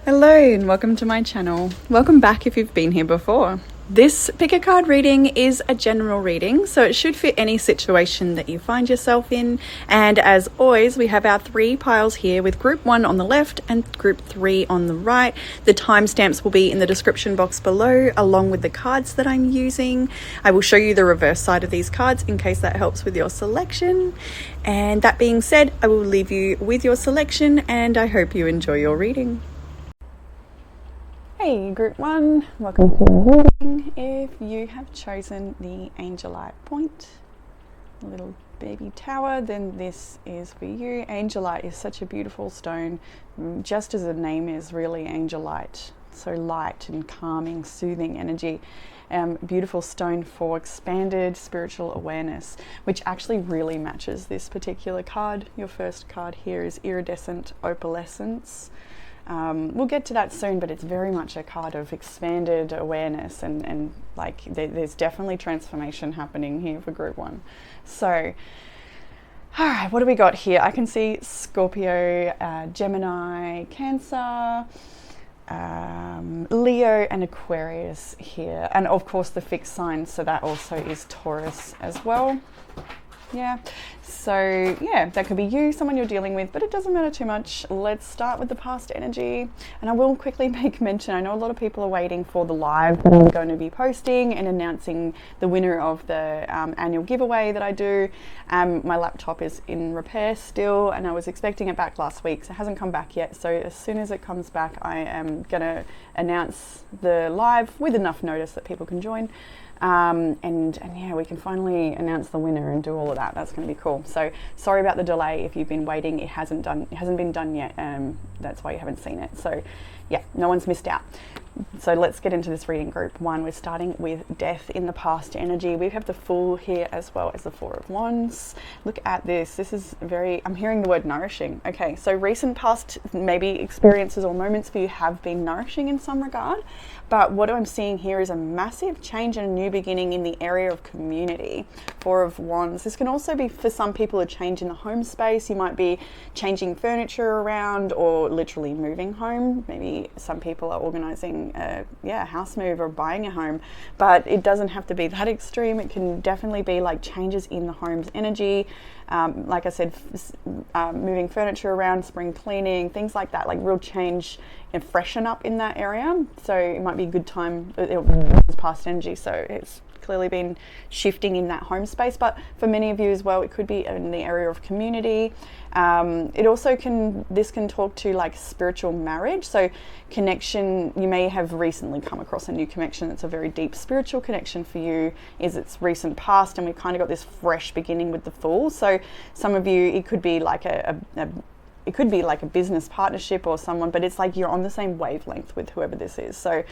Hello and welcome to my channel. Welcome back if you've been here before. This pick a card reading is a general reading, so it should fit any situation that you find yourself in. And as always, we have our 3 piles here with group 1 on the left and group 3 on the right. The timestamps will be in the description box below, along with the cards that I'm using. I will show you the reverse side of these cards in case that helps with your selection. And that being said, I will leave you with your selection and I hope you enjoy your reading. Hey group 1, welcome to the reading. If you have chosen the Angelite point, a little baby tower, then this is for you. Angelite is such a beautiful stone, just as the name is really Angelite. So light and calming, soothing energy. Beautiful stone for expanded spiritual awareness, which actually really matches this particular card. Your first card here is Iridescent Opalescence. We'll get to that soon, but it's very much a card of expanded awareness and like there's definitely transformation happening here for group 1. So, all right, what do we got here? I can see Scorpio, Gemini, Cancer, Leo and Aquarius here. And of course the fixed sign, so that also is Taurus as well. Yeah, so yeah, that could be you, someone you're dealing with, but it doesn't matter too much. Let's start with the past energy. And I will quickly make mention, I know a lot of people are waiting for the live that I'm going to be posting and announcing the winner of the annual giveaway that I do. My laptop is in repair still, and I was expecting it back last week, so it hasn't come back yet. So as soon as it comes back, I am going to announce the live with enough notice that people can join. And yeah, we can finally announce the winner and do all of that. That's going to be cool. So sorry about the delay. If you've been waiting, it hasn't been done yet. That's why you haven't seen it. So yeah, no one's missed out. So let's get into this reading. Group 1, we're starting with death in the past energy. We have the Fool here as well as the 4 of Wands. Look at this. This is very, I'm hearing the word nourishing. Okay, so recent past maybe experiences or moments for you have been nourishing in some regard. But what I'm seeing here is a massive change and a new beginning in the area of community. 4 of Wands. This can also be for some people a change in the home space. You might be changing furniture around or literally moving home. Maybe some people are organizing a house move or buying a home, but it doesn't have to be that extreme. It can definitely be like changes in the home's energy. Like I said, moving furniture around, spring cleaning, things like that, like real change and freshen up in that area. So it might be a good time. It's past energy, so it's clearly been shifting in that home space, but for many of you as well, it could be in the area of community. It also this can talk to like spiritual marriage. So connection, you may have recently come across a new connection that's a very deep spiritual connection for you, is its recent past, and we've kind of got this fresh beginning with the Fool. So some of you, it could be like it could be like a business partnership or someone, but it's like you're on the same wavelength with whoever this is. So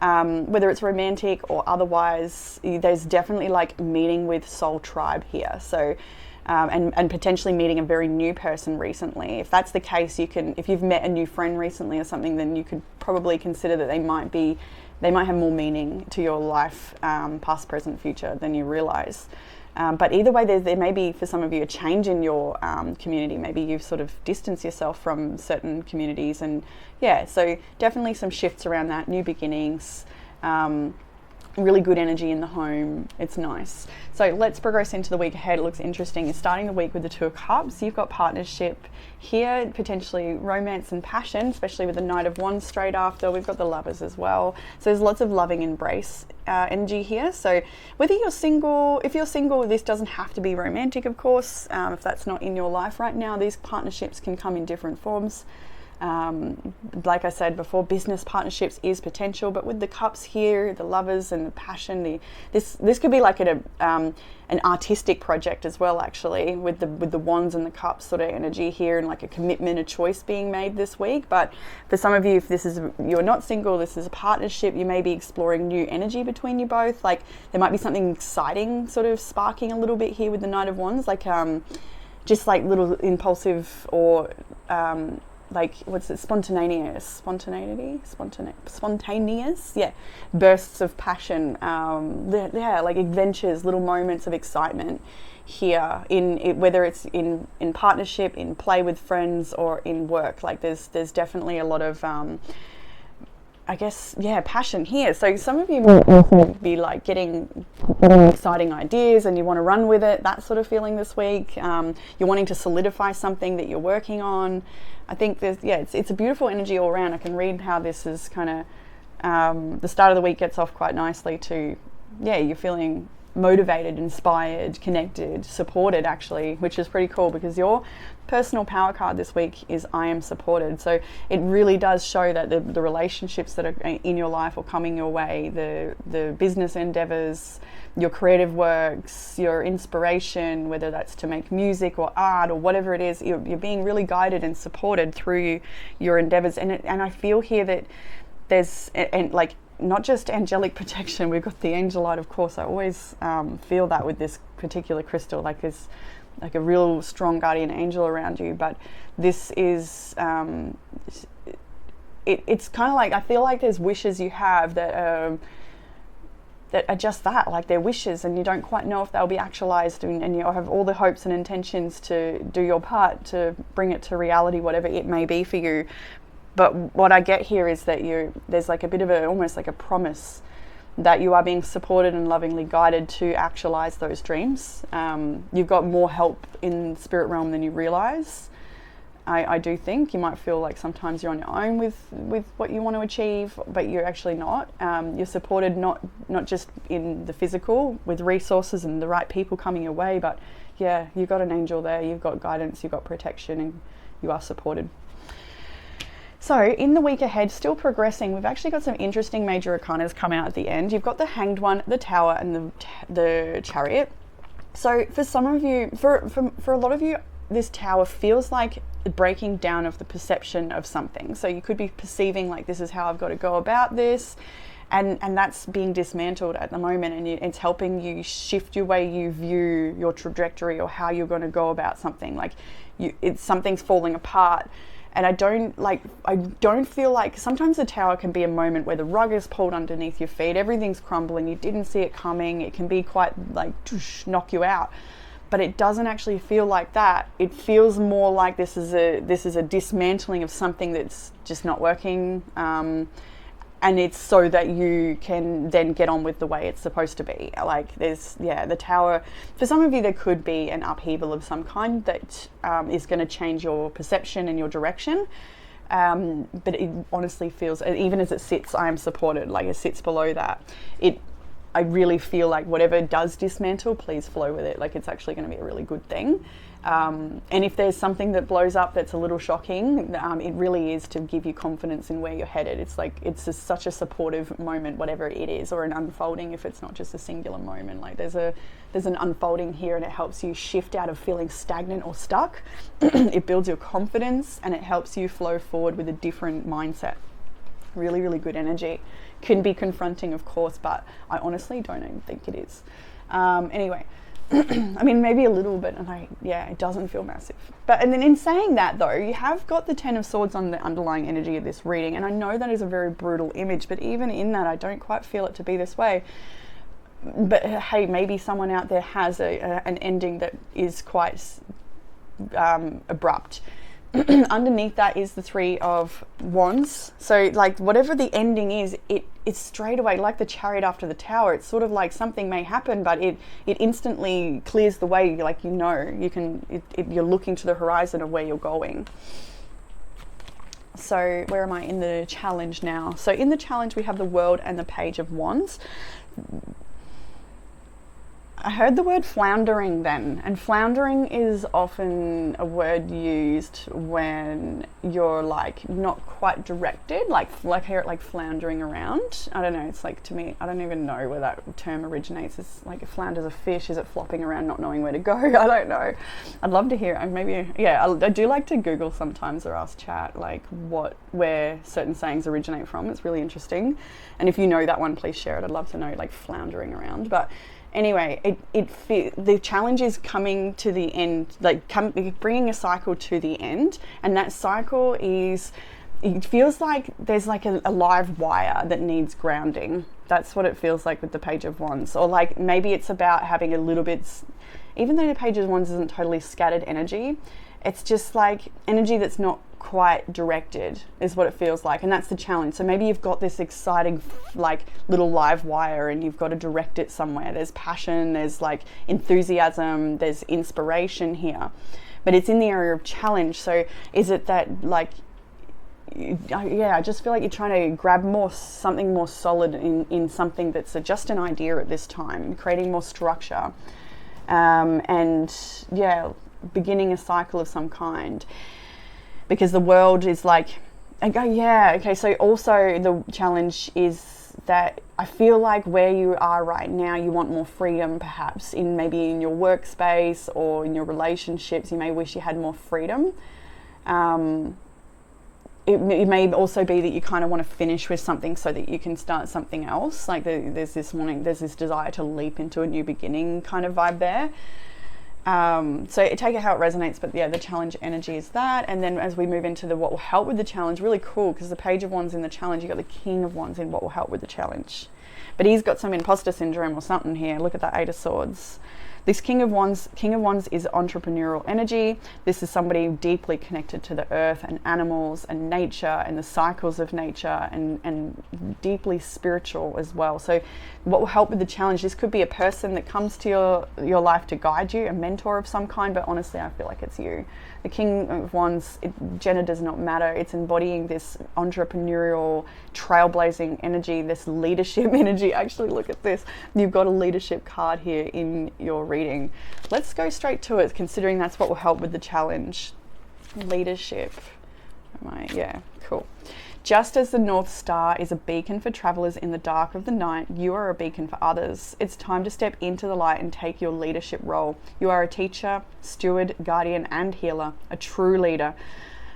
whether it's romantic or otherwise, there's definitely like meeting with soul tribe here. So and potentially meeting a very new person recently. If that's the case, if you've met a new friend recently or something, then you could probably consider that they might have more meaning to your life, past, present, future than you realize. But either way, there may be, for some of you, a change in your community. Maybe you've sort of distanced yourself from certain communities. And yeah, so definitely some shifts around that, new beginnings, really good energy in the home. It's nice. So let's progress into the week ahead. It looks interesting. You're starting the week with the 2 of Cups. You've got partnership here, potentially romance and passion, especially with the Knight of Wands straight after. We've got the Lovers as well. So there's lots of loving embrace energy here. So whether you're single, if you're single, this doesn't have to be romantic, of course. If that's not in your life right now, these partnerships can come in different forms. Like I said before, business partnerships is potential, but with the Cups here, the Lovers and the passion, this could be like an artistic project as well, actually, with the Wands and the Cups sort of energy here, and like a commitment, a choice being made this week. But for some of you, if you're not single, this is a partnership, you may be exploring new energy between you both. Like there might be something exciting sort of sparking a little bit here with the Knight of Wands, like just like little impulsive or like what's it, spontaneous, yeah, bursts of passion, like adventures, little moments of excitement here whether it's in partnership, in play with friends, or in work. Like there's definitely a lot of I guess, yeah, passion here. So some of you will also be like getting exciting ideas and you want to run with it, that sort of feeling this week. You're wanting to solidify something that you're working on. I think there's, yeah, it's a beautiful energy all around. I can read how this is kind of, the start of the week gets off quite nicely to, yeah, you're feeling motivated, inspired, connected, supported actually, which is pretty cool because your personal power card this week is I am supported. So it really does show that the relationships that are in your life or coming your way, the business endeavors, your creative works, your inspiration, whether that's to make music or art or whatever it is, you're being really guided and supported through your endeavors. And I feel here that there's, and like, not just angelic protection, we've got the angel light, of course. I always feel that with this particular crystal, like there's like a real strong guardian angel around you. But this is, it's kind of like, I feel like there's wishes you have that that are just that, like they're wishes and you don't quite know if they'll be actualized, and you have all the hopes and intentions to do your part to bring it to reality, whatever it may be for you. But what I get here is that there's like a bit of almost like a promise that you are being supported and lovingly guided to actualize those dreams. You've got more help in the spirit realm than you realize. I do think you might feel like sometimes you're on your own with what you want to achieve, but you're actually not. You're supported not just in the physical with resources and the right people coming your way, but yeah, you've got an angel there, you've got guidance, you've got protection, and you are supported. So in the week ahead, still progressing, we've actually got some interesting major arcanas come out at the end. You've got the Hanged One, the Tower, and the Chariot. So for some of you, for a lot of you, this Tower feels like the breaking down of the perception of something. So you could be perceiving like, this is how I've got to go about this. And that's being dismantled at the moment, and it's helping you shift your way you view your trajectory or how you're going to go about something. Like something's falling apart. And I don't feel like, sometimes the Tower can be a moment where the rug is pulled underneath your feet, everything's crumbling, you didn't see it coming, it can be quite like knock you out. But it doesn't actually feel like that. It feels more like this is a dismantling of something that's just not working. And it's so that you can then get on with the way it's supposed to be. Like the Tower, for some of you there could be an upheaval of some kind that is going to change your perception and your direction. But it honestly feels, even as it sits, I am supported, like it sits below that. I really feel like whatever does dismantle, please flow with it. Like it's actually going to be a really good thing. And if there's something that blows up that's a little shocking, it really is to give you confidence in where you're headed. It's like, it's just such a supportive moment, whatever it is, or an unfolding if it's not just a singular moment. Like there's an unfolding here, and it helps you shift out of feeling stagnant or stuck. It builds your confidence and it helps you flow forward with a different mindset. Really, really good energy. Can be confronting, of course, but I honestly don't even think it is. Anyway, I mean, maybe a little bit, and it doesn't feel massive. And then in saying that though, you have got the Ten of Swords on the underlying energy of this reading, and I know that is a very brutal image, but even in that, I don't quite feel it to be this way. But hey, maybe someone out there has an ending that is quite abrupt. Underneath that is the Three of Wands. So like whatever the ending is, it's straight away, like the Chariot after the Tower. It's sort of like something may happen, but it instantly clears the way. Like, you're looking to the horizon of where you're going. So where am I in the challenge now? So in the challenge we have the World and the Page of Wands. I heard the word floundering then, and floundering is often a word used when you're like not quite directed, like I hear it like floundering around. I don't know, it's like, to me, I don't even know where that term originates. It's like, it flounders a fish, is it flopping around not knowing where to go? I don't know. I'd love to hear it. Maybe, yeah, I do like to Google sometimes or ask chat like where certain sayings originate from. It's really interesting. And if you know that one, please share it. I'd love to know, like floundering around. But anyway, the challenge is coming to the end, like bringing a cycle to the end, and that cycle is, it feels like there's like a live wire that needs grounding. That's what it feels like with the Page of Wands. Or like maybe it's about having a little bit, even though the Page of Wands isn't totally scattered energy, it's just like energy that's not quite directed, is what it feels like, and that's the challenge. So maybe you've got this exciting like little live wire and you've got to direct it somewhere. There's passion, there's like enthusiasm, there's inspiration here, but it's in the area of challenge. So is it that like, yeah, I just feel like you're trying to grab something more solid in something that's just an idea at this time, creating more structure, and yeah, beginning a cycle of some kind, because the world is like, okay, so also the challenge is that I feel like where you are right now, you want more freedom, perhaps maybe in your workspace or in your relationships. You may wish you had more freedom. It may also be that you kind of want to finish with something so that you can start something else. Like there's this desire to leap into a new beginning kind of vibe there. So take it how it resonates, but yeah, the challenge energy is that. And then as we move into what will help with the challenge, really cool, because the Page of Wands in the challenge, you got the King of Wands in what will help with the challenge. But he's got some imposter syndrome or something here. Look at that Eight of Swords. This King of Wands is entrepreneurial energy. This is somebody deeply connected to the earth and animals and nature and the cycles of nature, and deeply spiritual as well. So what will help with the challenge, this could be a person that comes to your life to guide you, a mentor of some kind, but honestly, I feel like it's you. The King of Wands, gender does not matter. It's embodying this entrepreneurial, trailblazing energy, this leadership energy. Actually, look at this. You've got a leadership card here in your reading. Let's go straight to it, considering that's what will help with the challenge. Leadership. Yeah, cool. Just as the North Star is a beacon for travelers in the dark of the night, you are a beacon for others. It's time to step into the light and take your leadership role. You are a teacher, steward, guardian, and healer, a true leader.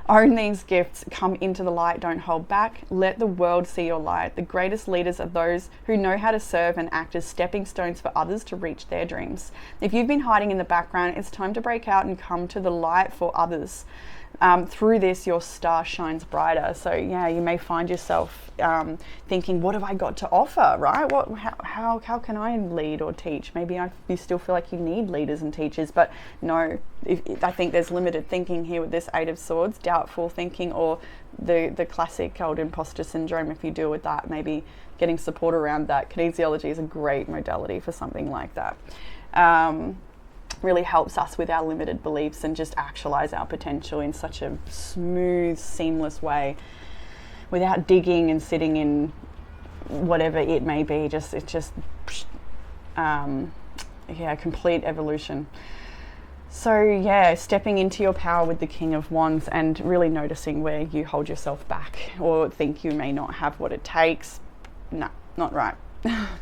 Own these gifts, come into the light, don't hold back. Let the world see your light. The greatest leaders are those who know how to serve and act as stepping stones for others to reach their dreams. If you've been hiding in the background, it's time to break out and come to the light for others. Through this, your star shines brighter. So yeah, you may find yourself thinking, what have I got to offer, right? How can I lead or teach? Maybe you still feel like you need leaders and teachers, but no, I think there's limited thinking here with this Eight of Swords, doubtful thinking, or the classic old imposter syndrome. If you deal with that, maybe getting support around that. Kinesiology is a great modality for something like that. Really helps us with our limited beliefs and just actualize our potential in such a smooth, seamless way, without digging and sitting in whatever it may be. Complete evolution. So yeah, stepping into your power with the King of Wands and really noticing where you hold yourself back or think you may not have what it takes. No, not right.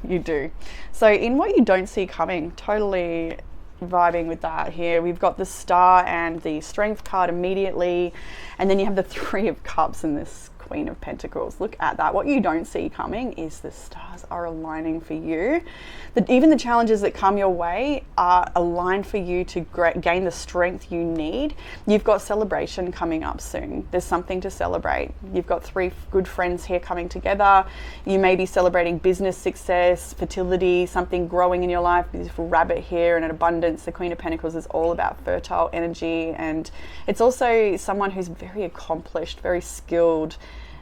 You do. So in what you don't see coming, totally vibing with that here. We've got the Star and the Strength card immediately, and then you have the Three of Cups and this Queen of Pentacles. Look at that. What you don't see coming is the stars are aligning for you. Even the challenges that come your way are aligned for you to gain the strength you need. You've got celebration coming up soon. There's something to celebrate. You've got three good friends here coming together. You may be celebrating business success, fertility, something growing in your life. Beautiful rabbit here and an abundance. The Queen of Pentacles is all about fertile energy, and it's also someone who's very accomplished, very skilled.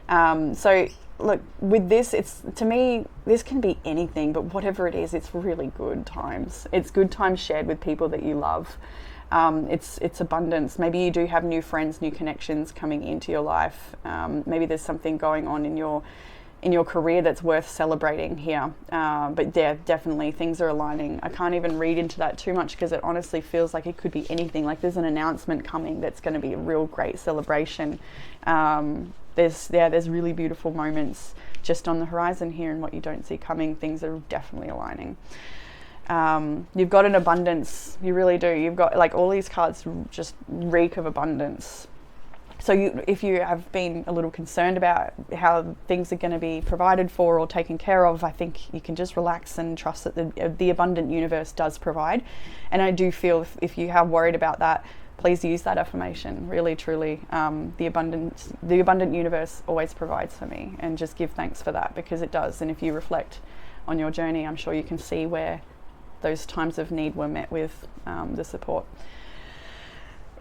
So look, with this, to me, this can be anything, but whatever it is, it's really good times. It's good times shared with people that you love. It's abundance. Maybe you do have new friends, new connections coming into your life. Maybe there's something going on in your career that's worth celebrating here. But yeah, definitely things are aligning. I can't even read into that too much because it honestly feels like it could be anything. Like there's an announcement coming that's going to be a real great celebration. There's really beautiful moments just on the horizon here, and what you don't see coming, things are definitely aligning. You've got an abundance, you really do. You've got, like, all these cards just reek of abundance. So if you have been a little concerned about how things are going to be provided for or taken care of, I think you can just relax and trust that the abundant universe does provide. And I do feel if you have worried about that, please use that affirmation. Really, truly, the abundant universe always provides for me, and just give thanks for that, because it does. And if you reflect on your journey, I'm sure you can see where those times of need were met with the support.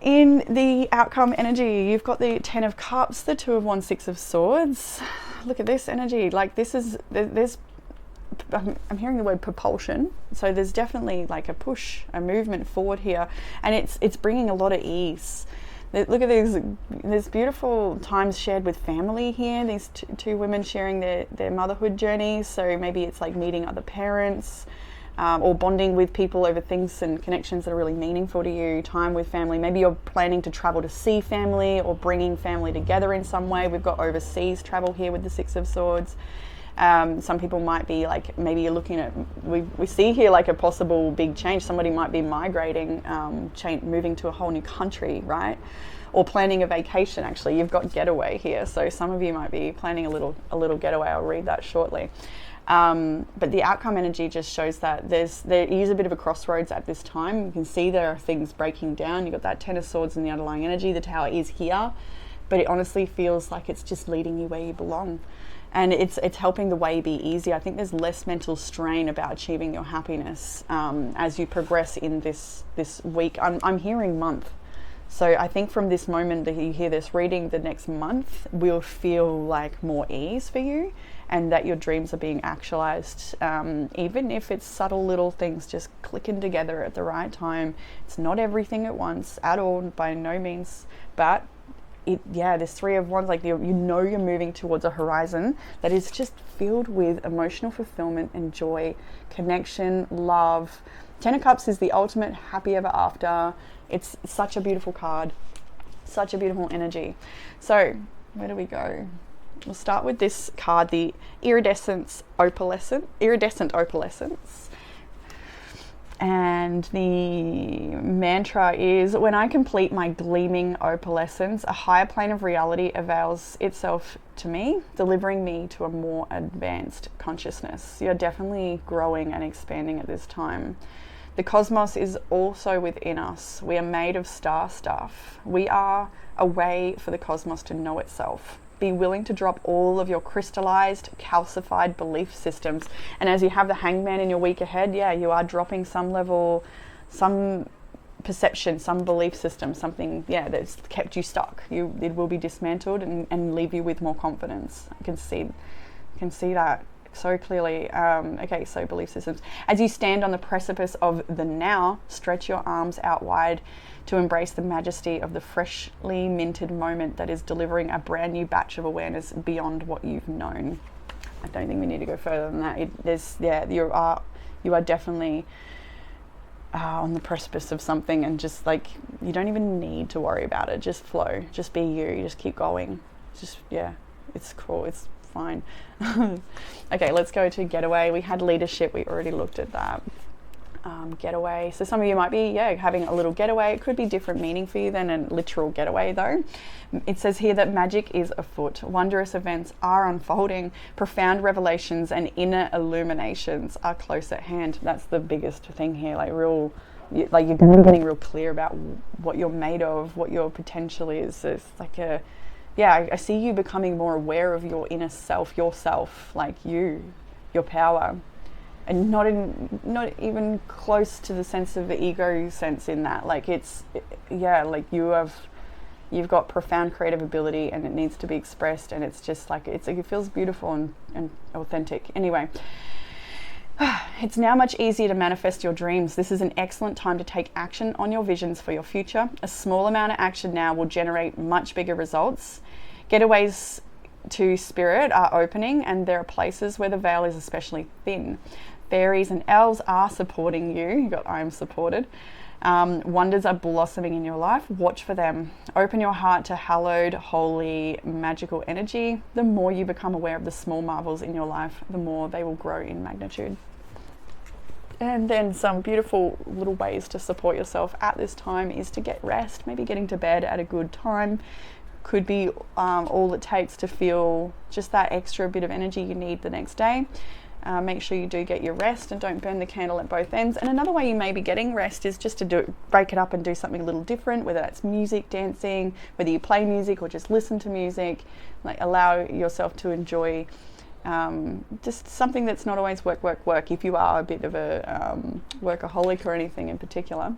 In the outcome energy, you've got the 10 of Cups, the 2 of Wands, 6 of Swords. Look at this energy. Like this is, I'm hearing the word propulsion. So there's definitely like a push, a movement forward here. And it's bringing a lot of ease. Look at these, there's beautiful times shared with family here. These two women sharing their motherhood journey. So maybe it's like meeting other parents, or bonding with people over things and connections that are really meaningful to you, time with family. Maybe you're planning to travel to see family or bringing family together in some way. We've got overseas travel here with the 6 of Swords. Some people might be like, maybe you're looking at, we see here like a possible big change. Somebody might be migrating, moving to a whole new country, right? Or planning a vacation. Actually, you've got getaway here. So some of you might be planning a little getaway. I'll read that shortly. But the outcome energy just shows that there is a bit of a crossroads at this time. You can see there are things breaking down. You've got that 10 of Swords in the underlying energy. The Tower is here, but it honestly feels like it's just leading you where you belong. And it's helping the way be easy. I think there's less mental strain about achieving your happiness as you progress in this week. I'm hearing month. So I think from this moment that you hear this reading, the next month will feel like more ease for you, and that your dreams are being actualized, even if it's subtle little things just clicking together at the right time. It's not everything at once at all, by no means, but this 3 of Wands, like you're moving towards a horizon that is just filled with emotional fulfillment and joy, connection, love. 10 of Cups is the ultimate happy ever after. It's such a beautiful card, such a beautiful energy. So where do we go? We'll start with this card, the iridescent opalescence. And the mantra is, when I complete my gleaming opalescence, a higher plane of reality avails itself to me, delivering me to a more advanced consciousness. You're definitely growing and expanding at this time. The cosmos is also within us. We are made of star stuff. We are a way for the cosmos to know itself. Be willing to drop all of your crystallized, calcified belief systems. And as you have the Hangman in your week ahead, you are dropping some level, some perception, some belief system, something, that's kept you stuck. It will be dismantled and leave you with more confidence. I can see that so clearly. Okay, so belief systems. As you stand on the precipice of the now, stretch your arms out wide to embrace the majesty of the freshly minted moment that is delivering a brand new batch of awareness beyond what you've known. I don't think we need to go further than that. You are definitely on the precipice of something, and just like, you don't even need to worry about it. Just flow, just be you, just keep going. It's cool, it's fine. Okay, let's go to getaway. We had leadership, we already looked at that. Getaway. So some of you might be having a little getaway. It could be different meaning for you than a literal getaway though. It says here that magic is afoot. Wondrous events are unfolding. Profound revelations and inner illuminations are close at hand. That's the biggest thing here. You're going to be getting real clear about what you're made of, what your potential is. It's like I see you becoming more aware of your inner self, yourself, like your power. And not even close to the sense of the ego sense in that. You've got profound creative ability and it needs to be expressed, and it's just like, it feels beautiful and authentic. Anyway, it's now much easier to manifest your dreams. This is an excellent time to take action on your visions for your future. A small amount of action now will generate much bigger results. Getaways to spirit are opening, and there are places where the veil is especially thin. Fairies and elves are supporting you. You got I am supported. Wonders are blossoming in your life. Watch for them. Open your heart to hallowed, holy, magical energy. The more you become aware of the small marvels in your life, the more they will grow in magnitude. And then some beautiful little ways to support yourself at this time is to get rest, maybe getting to bed at a good time. Could be all it takes to feel just that extra bit of energy you need the next day. Make sure you do get your rest and don't burn the candle at both ends. And another way you may be getting rest is just to break it up and do something a little different, whether that's music, dancing, whether you play music or just listen to music. Allow yourself to enjoy just something that's not always work if you are a bit of a workaholic or anything in particular.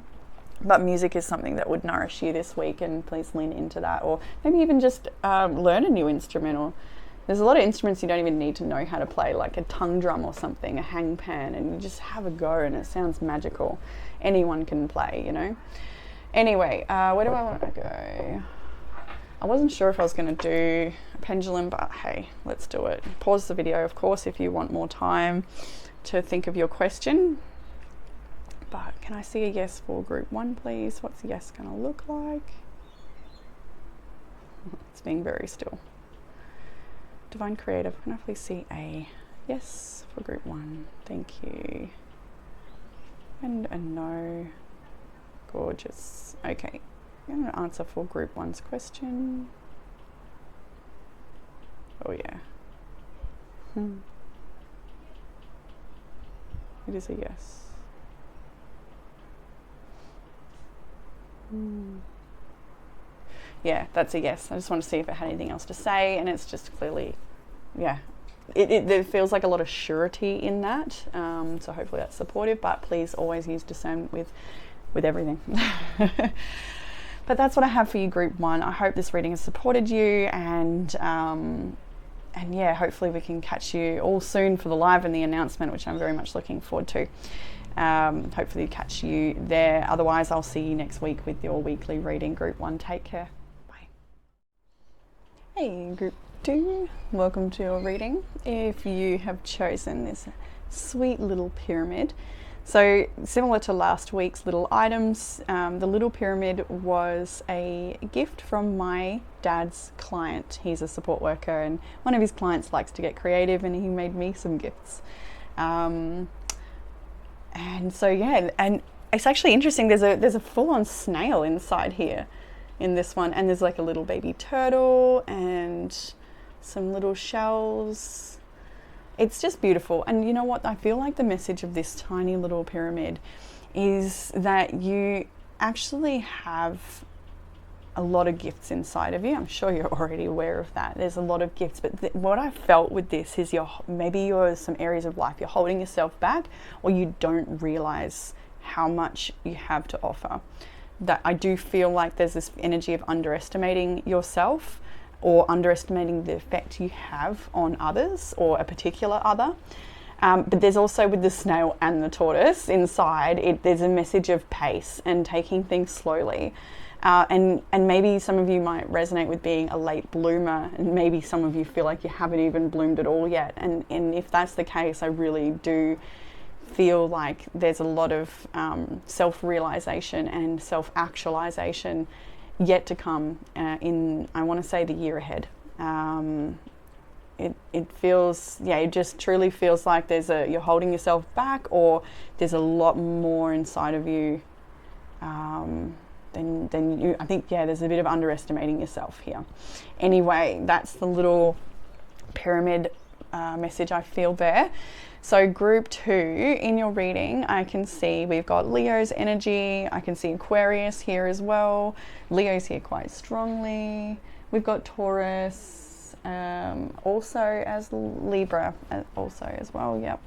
But music is something that would nourish you this week, and please lean into that. Or maybe even just learn a new instrument. Or there's a lot of instruments you don't even need to know how to play, like a tongue drum or something, a hang pan, and you just have a go and it sounds magical. Anyone can play, you know. Anyway, where do I want to go? I wasn't sure if I was going to do a pendulum, but hey, let's do it. Pause the video, of course, if you want more time to think of your question. But can I see a yes for group 1, please? What's yes going to look like? It's being very still. Divine Creative, can I please see a yes for group 1? Thank you. And a no. Gorgeous. Okay, I'm going to answer for group 1's question. Oh yeah. It is a yes. Yeah, that's a yes. I just want to see if it had anything else to say, and it's just clearly, yeah, it feels like a lot of surety in that, so hopefully that's supportive, but please always use discernment with everything. But that's what I have for you, group 1. I hope this reading has supported you, and yeah, hopefully we can catch you all soon for the live and the announcement, which I'm very much looking forward to. Hopefully catch you there. Otherwise, I'll see you next week with your weekly reading, group 1. Take care. Bye. Hey, group 2. Welcome to your reading. If you have chosen this sweet little pyramid, so similar to last week's little items, the little pyramid was a gift from my dad's client. He's a support worker, and one of his clients likes to get creative, and he made me some gifts. And so yeah, and it's actually interesting. There's a full-on snail inside here, in this one, and there's like a little baby turtle and some little shells. It's just beautiful. And you know what? I feel like the message of this tiny little pyramid is that you actually have a lot of gifts inside of you. I'm sure you're already aware of that. There's a lot of gifts, but what I felt with this is maybe you're some areas of life you're holding yourself back, or you don't realize how much you have to offer. That I do feel like there's this energy of underestimating yourself, or underestimating the effect you have on others or a particular other. But there's also, with the snail and the tortoise inside, there's a message of pace and taking things slowly. And maybe some of you might resonate with being a late bloomer, and maybe some of you feel like you haven't even bloomed at all yet. And if that's the case, I really do feel like there's a lot of self-realization and self-actualization yet to come in, I want to say, the year ahead. It feels, yeah, it just truly feels like you're holding yourself back, or there's a lot more inside of you than you. I think, yeah, there's a bit of underestimating yourself here. Anyway, that's the little pyramid message I feel there. So group 2, in your reading, I can see we've got Leo's energy. I can see Aquarius here as well. Leo's here quite strongly. We've got Taurus, also as Libra, also as well, yep.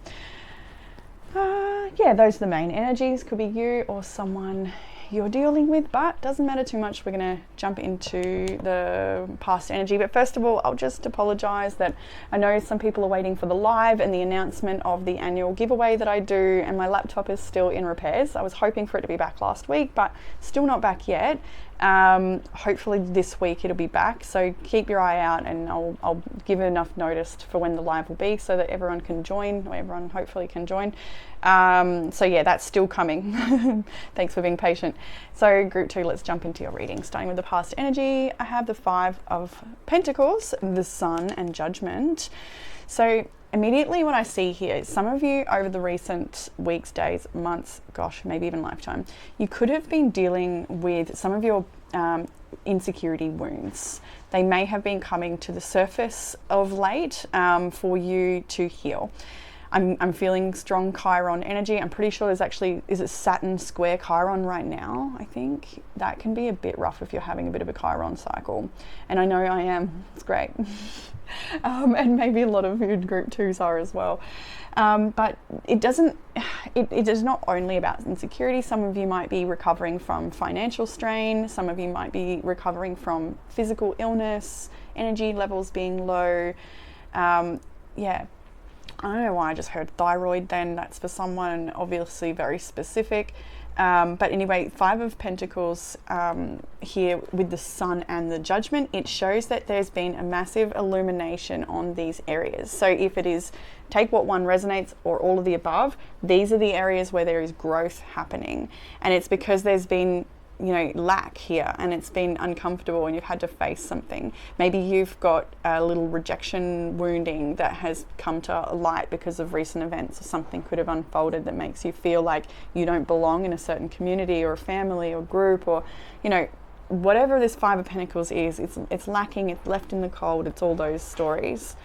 Yeah, those are the main energies. Could be you or someone you're dealing with, but doesn't matter too much. We're going to jump into the past energy, but first of all, I'll just apologize that I know some people are waiting for the live and the announcement of the annual giveaway that I do, and my laptop is still in repairs. I was hoping for it to be back last week, but still not back yet. Hopefully this week it'll be back, so keep your eye out, and I'll give enough notice for when the live will be so that everyone can join, or everyone hopefully can join. So yeah, that's still coming. Thanks for being patient. So group 2, let's jump into your reading. Starting with the past energy, I have the 5 of Pentacles, the Sun, and Judgment. So immediately what I see here is some of you over the recent weeks, days, months, gosh, maybe even lifetime, you could have been dealing with some of your insecurity wounds. They may have been coming to the surface of late for you to heal. I'm feeling strong Chiron energy. I'm pretty sure there's actually, is it Saturn square Chiron right now? I think that can be a bit rough if you're having a bit of a Chiron cycle. And I know I am, it's great. And maybe a lot of you in group 2s are as well. But it doesn't, it is not only about insecurity. Some of you might be recovering from financial strain. Some of you might be recovering from physical illness, energy levels being low. Yeah, I don't know why I just heard thyroid then. That's for someone obviously very specific. But anyway, Five of Pentacles here with the Sun and the Judgment, it shows that there's been a massive illumination on these areas. So if it is, take what one resonates or all of the above, these are the areas where there is growth happening. And it's because there's been, you know, lack here, and it's been uncomfortable and you've had to face something. Maybe you've got a little rejection wounding that has come to light because of recent events, or something could have unfolded that makes you feel like you don't belong in a certain community or family or group, or, you know, whatever this Five of Pentacles is, it's lacking, it's left in the cold, it's all those stories.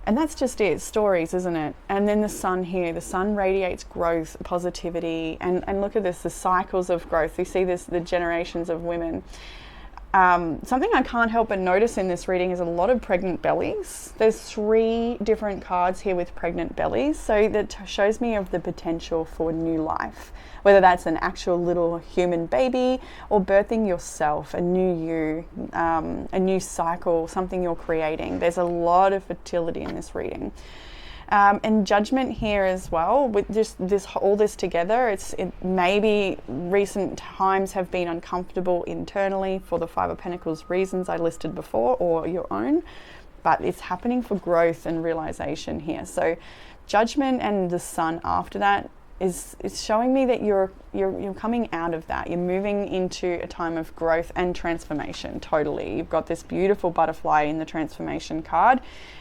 And that's just it, stories, isn't it? And then the Sun here, the Sun radiates growth, positivity, and look at this, the cycles of growth. We see this, the generations of women. Something I can't help but notice in this reading is a lot of pregnant bellies. There's 3 different cards here with pregnant bellies, so that shows me of the potential for new life, whether that's an actual little human baby or birthing yourself, a new you, a new cycle, something you're creating. There's a lot of fertility in this reading. And Judgment here as well, with just all this together, it maybe recent times have been uncomfortable internally for the Five of Pentacles reasons I listed before, or your own, but it's happening for growth and realization here. So Judgment and the Sun after that is showing me that you're coming out of that. You're moving into a time of growth and transformation. Totally. You've got this beautiful butterfly in the transformation card,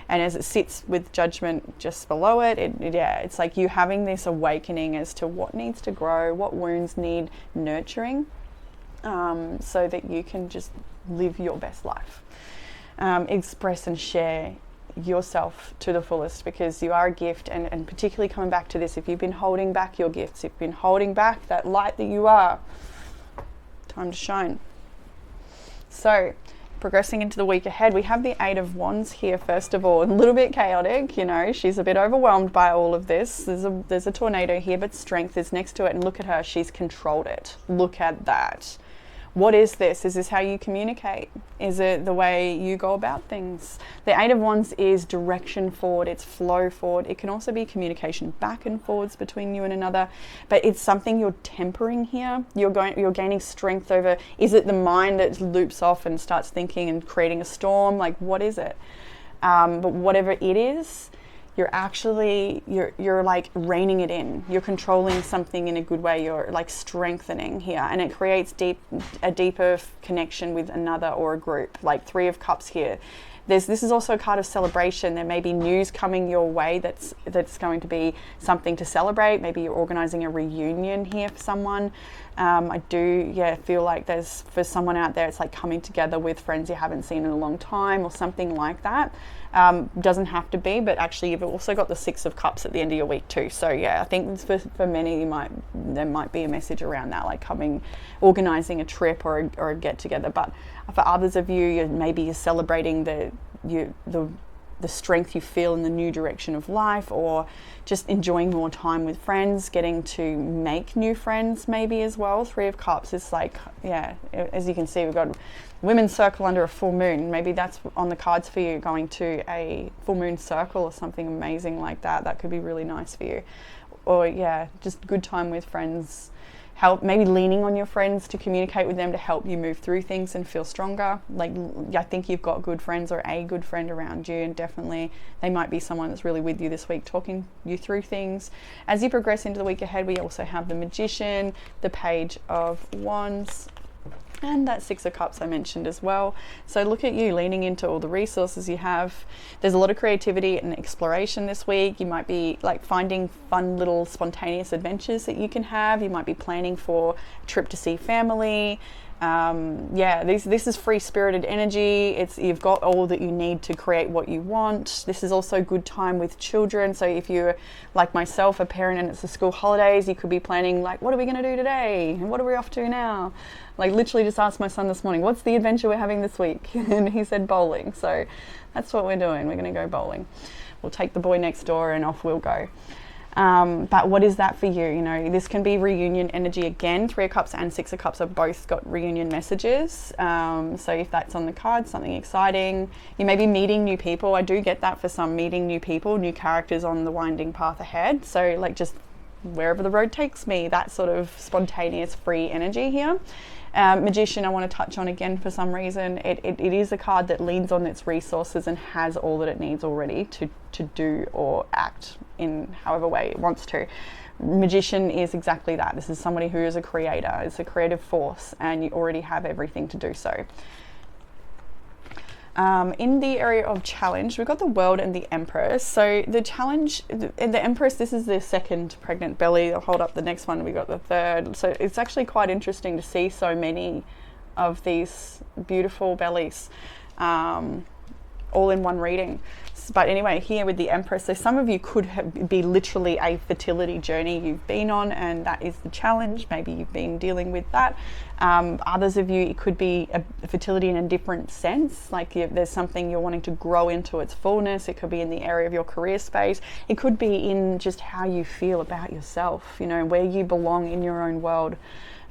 and as it sits with Judgment just below it, it's like you having this awakening as to what needs to grow, what wounds need nurturing, so that you can just live your best life. Express and share yourself to the fullest, because you are a gift, and particularly coming back to this, if you've been holding back your gifts, if you've been holding back that light that you are, time to shine. So progressing into the week ahead, we have the Eight of Wands here. First of all, a little bit chaotic, you know, she's a bit overwhelmed by all of this. There's a tornado here, but Strength is next to it, and look at her, she's controlled it. Look at that. What is this? Is this how you communicate? Is it the way you go about things? The Eight of Wands is direction forward, it's flow forward. It can also be communication back and forwards between you and another, but it's something you're tempering here. You're gaining strength over, is it the mind that loops off and starts thinking and creating a storm? Like, what is it? But whatever it is, you're actually, you're like reining it in. You're controlling something in a good way. You're like strengthening here, and it creates a deeper connection with another or a group. Like Three of Cups here. This is also a card of celebration. There may be news coming your way that's going to be something to celebrate. Maybe you're organizing a reunion here for someone. I do feel like there's, for someone out there, it's like coming together with friends you haven't seen in a long time or something like that. Doesn't have to be, but actually you've also got the Six of Cups at the end of your week too. So yeah, I think for many there might be a message around that, like organizing a trip or a get together. But for others of you, maybe you're celebrating the strength you feel in the new direction of life, or just enjoying more time with friends, getting to make new friends maybe as well. Three of Cups is like, yeah, as you can see, we've got women's circle under a full moon. Maybe that's on the cards for you, going to a full moon circle or something amazing like that. That could be really nice for you. Or yeah, just good time with friends. Maybe leaning on your friends to communicate with them to help you move through things and feel stronger. Like, I think you've got good friends or a good friend around you, and definitely they might be someone that's really with you this week, talking you through things. As you progress into the week ahead, we also have the Magician, the Page of Wands, and that Six of Cups I mentioned as well. So look at you leaning into all the resources you have. There's a lot of creativity and exploration this week. You might be like finding fun little spontaneous adventures that you can have. You might be planning for a trip to see family. This is free-spirited energy. You've got all that you need to create what you want. This is also a good time with children. So if you're like myself, a parent, and it's the school holidays, you could be planning like, what are we going to do today? And what are we off to now? Like, literally just asked my son this morning, what's the adventure we're having this week? And he said bowling. So that's what we're doing. We're going to go bowling. We'll take the boy next door and off we'll go. But what is that for you? You know, this can be reunion energy again. 3 of Cups and 6 of Cups have both got reunion messages. So if that's on the card, something exciting. You may be meeting new people. I do get that for some, meeting new people, new characters on the winding path ahead. So like just wherever the road takes me, that sort of spontaneous free energy here. Magician I want to touch on again for some reason. It is a card that leans on its resources and has all that it needs already to do or act in however way it wants to. Magician is exactly that. This is somebody who is a creator, it's a creative force, and you already have everything to do so. In the area of challenge, we've got the World and the Empress. So the challenge, the Empress, this is the second pregnant belly. I'll hold up the next one, we got the third. So it's actually quite interesting to see so many of these beautiful bellies all in one reading. But anyway, here with the Empress, so some of you could be literally a fertility journey you've been on, and that is the challenge. Maybe you've been dealing with that. Others of you, it could be a fertility in a different sense, like there's something you're wanting to grow into its fullness. It could be in the area of your career space. It could be in just how you feel about yourself, you know, where you belong in your own world,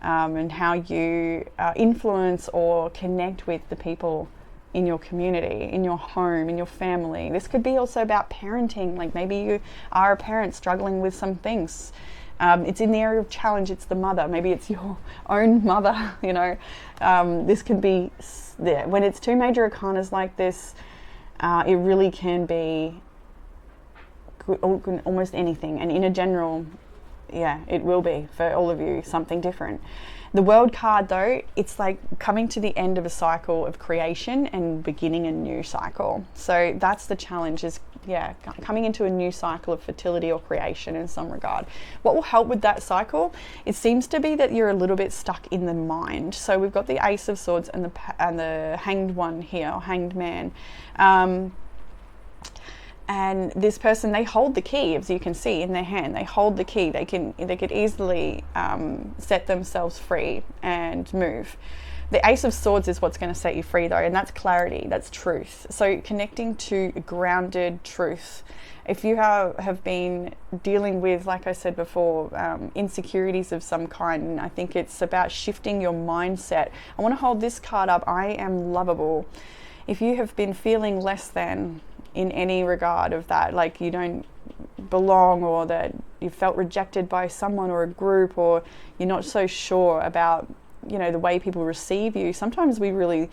and how you influence or connect with the people in your community, in your home, in your family. This could be also about parenting, like maybe you are a parent struggling with some things. It's in the area of challenge, it's the mother, maybe it's your own mother, you know. This could be there. When it's 2 major arcanas like this, it really can be almost anything, and in a general, yeah, it will be for all of you something different. The World card though, it's like coming to the end of a cycle of creation and beginning a new cycle. So that's the challenge, is yeah, coming into a new cycle of fertility or creation in some regard. What will help with that cycle? It seems to be that you're a little bit stuck in the mind. So we've got the Ace of Swords and the Hanged one here, or Hanged Man. And this person, they hold the key, as you can see in their hand. They hold the key. They could easily set themselves free and move. The Ace of Swords is what's going to set you free though, and that's clarity, that's truth. So connecting to grounded truth. If you have been dealing with, like I said before, insecurities of some kind, I think it's about shifting your mindset. I want to hold this card up. I am lovable. If you have been feeling less than in any regard of that, like you don't belong, or that you felt rejected by someone or a group, or you're not so sure about, you know, the way people receive you. Sometimes we really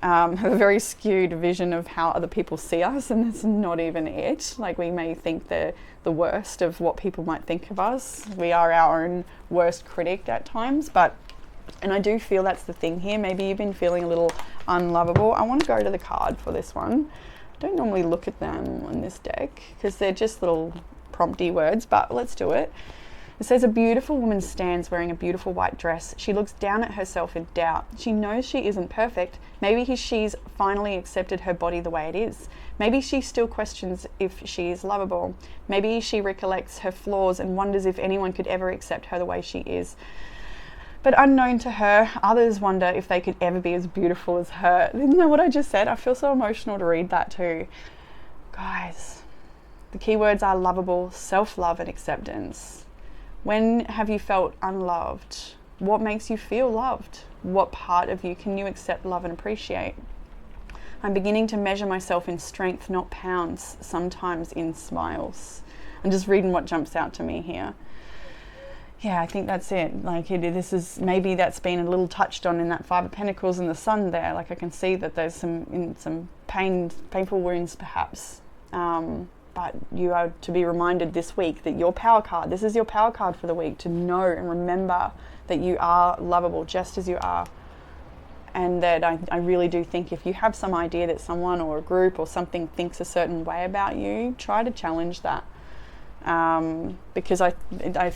have a very skewed vision of how other people see us, and that's not even it. Like we may think the worst of what people might think of us. We are our own worst critic at times, and I do feel that's the thing here. Maybe you've been feeling a little unlovable. I want to go to the card for this one. I don't normally look at them on this deck because they're just little prompty words, but let's do it. It says, a beautiful woman stands wearing a beautiful white dress. She looks down at herself in doubt. She knows she isn't perfect. Maybe she's finally accepted her body the way it is. Maybe she still questions if she is lovable. Maybe she recollects her flaws and wonders if anyone could ever accept her the way she is. But unknown to her, others wonder if they could ever be as beautiful as her. Isn't that what I just said? I feel so emotional to read that too. Guys, the keywords are lovable, self-love and acceptance. When have you felt unloved? What makes you feel loved? What part of you can you accept, love and appreciate? I'm beginning to measure myself in strength, not pounds, sometimes in smiles. I'm just reading what jumps out to me here. Yeah, I think that's it. Like this is, maybe that's been a little touched on in that 5 of Pentacles and the Sun there. Like I can see that there's some painful wounds perhaps. But you are to be reminded this week that your power card, this is your power card for the week, to know and remember that you are lovable just as you are. And that I really do think if you have some idea that someone or a group or something thinks a certain way about you, try to challenge that. Because I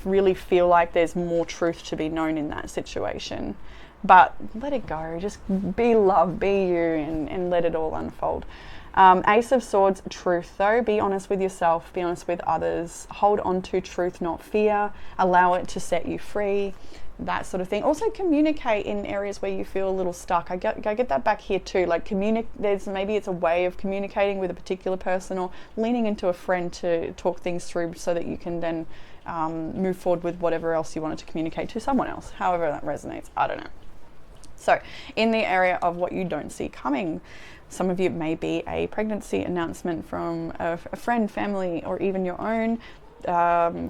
really feel like there's more truth to be known in that situation. But let it go. Just be love, be you, and let it all unfold. Ace of Swords, truth though. Be honest with yourself, be honest with others. Hold on to truth, not fear. Allow it to set you free. that sort of thing. Also communicate in areas where you feel a little stuck. I get that back here too. Like maybe it's a way of communicating with a particular person, or leaning into a friend to talk things through so that you can then move forward with whatever else you wanted to communicate to someone else, however that resonates. I don't know. So in the area of what you don't see coming, some of you may be a pregnancy announcement from a friend, family, or even your own.